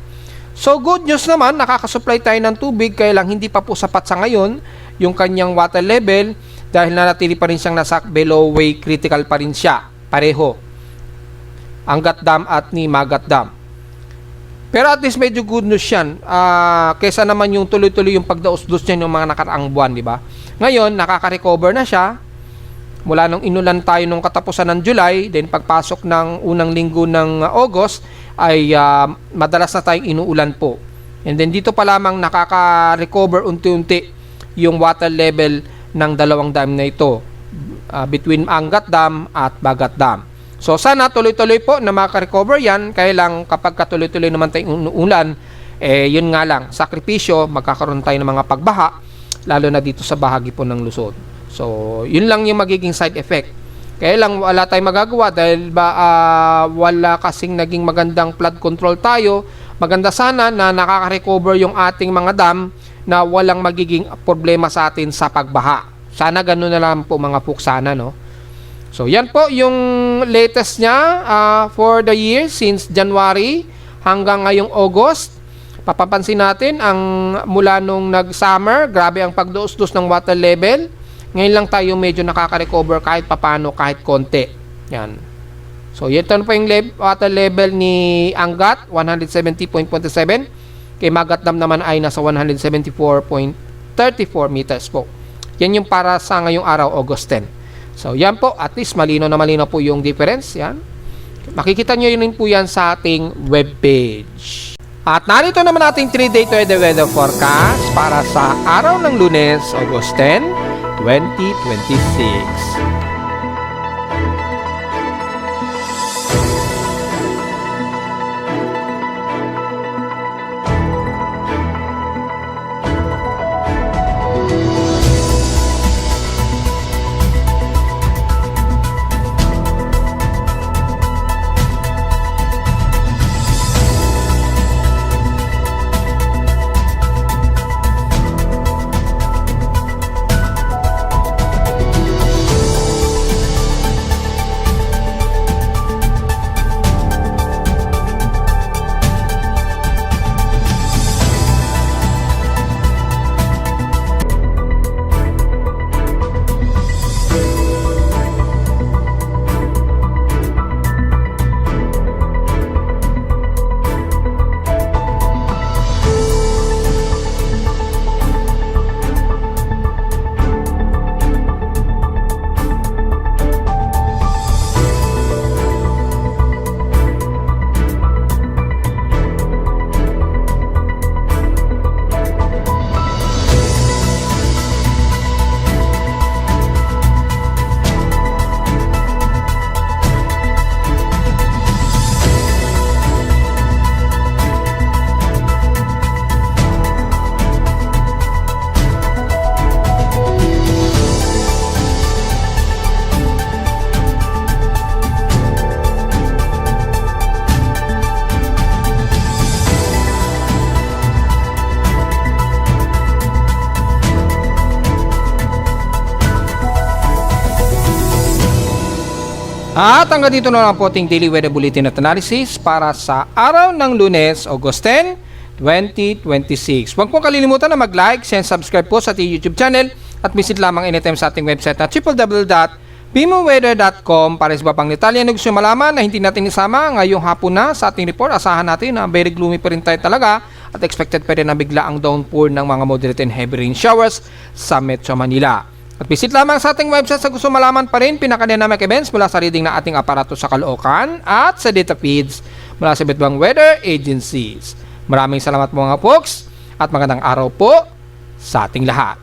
So good news naman, nakakasupply tayo ng tubig, kaya lang hindi pa po sapat sa ngayon yung kanyang water level dahil nanatili pa rin siyang nasa below way critical pa rin siya. Pareho. Angat Dam at ni Magat Dam. Pero at least medyo good news yan. Kesa naman yung tuloy-tuloy yung pagdaos-dos niya yung mga nakaraang buwan, di ba? Ngayon, nakaka-recover na siya. Mula nung inulan tayo nung katapusan ng July, then pagpasok ng unang linggo ng August, ay madalas na tayong inuulan po. And then dito pa lamang nakaka-recover unti-unti yung water level ng dalawang dam na ito between Angat Dam at Magat Dam. So sana tuloy-tuloy po na maka-recover yan, kaya lang kapag katuloy-tuloy naman tayong inuulan, yun nga lang, sakripisyo, magkakaroon tayo ng mga pagbaha, lalo na dito sa bahagi po ng Luzon. So yun lang yung magiging side effect. Kaya lang wala tayong magagawa dahil wala kasing naging magandang flood control tayo. Maganda sana na nakaka-recover yung ating mga dam na walang magiging problema sa atin sa pagbaha. Sana ganun na lang po mga puksana, no? So yan po yung latest niya for the year since January hanggang ngayong August. Papapansin natin ang mula nung nag-summer, grabe ang pagduos-dus ng water level. Ngayon lang tayo medyo nakaka-recover kahit papano, kahit konti. Yan. So, ito na po yung water level ni Angat, 170.27. Kay Magat Dam naman ay nasa 174.34 meters po. Yan yung para sa ngayong araw, August 10. So, yan po. At least malino na malino po yung difference. Yan. Makikita nyo yun po yan sa ating webpage. At narito naman ating 3-day weather forecast para sa araw ng Lunes, August 10, 2026. At hanggang dito na lang po ating Daily Weather Bulletin at Analysis para sa araw ng Lunes, August 10, 2026. Huwag po kalilimutan na mag-like, share, subscribe po sa ating YouTube channel at visit lamang anytime sa ating website na www.bimoweather.com para sa iba pang detalye na gusto malaman na hindi natin isama ngayong hapon na sa ating report. Asahan natin na very gloomy pa rin tayo talaga at expected pa rin na bigla ang downpour ng mga moderate and heavy rain showers sa Metro Manila. At visit lamang sa ating website sa gusto malaman pa rin pinaka-dynamic events mula sa reading ng ating aparato sa Caloocan at sa data feeds mula sa iba't ibang weather agencies. Maraming salamat mga folks at magandang araw po sa ating lahat.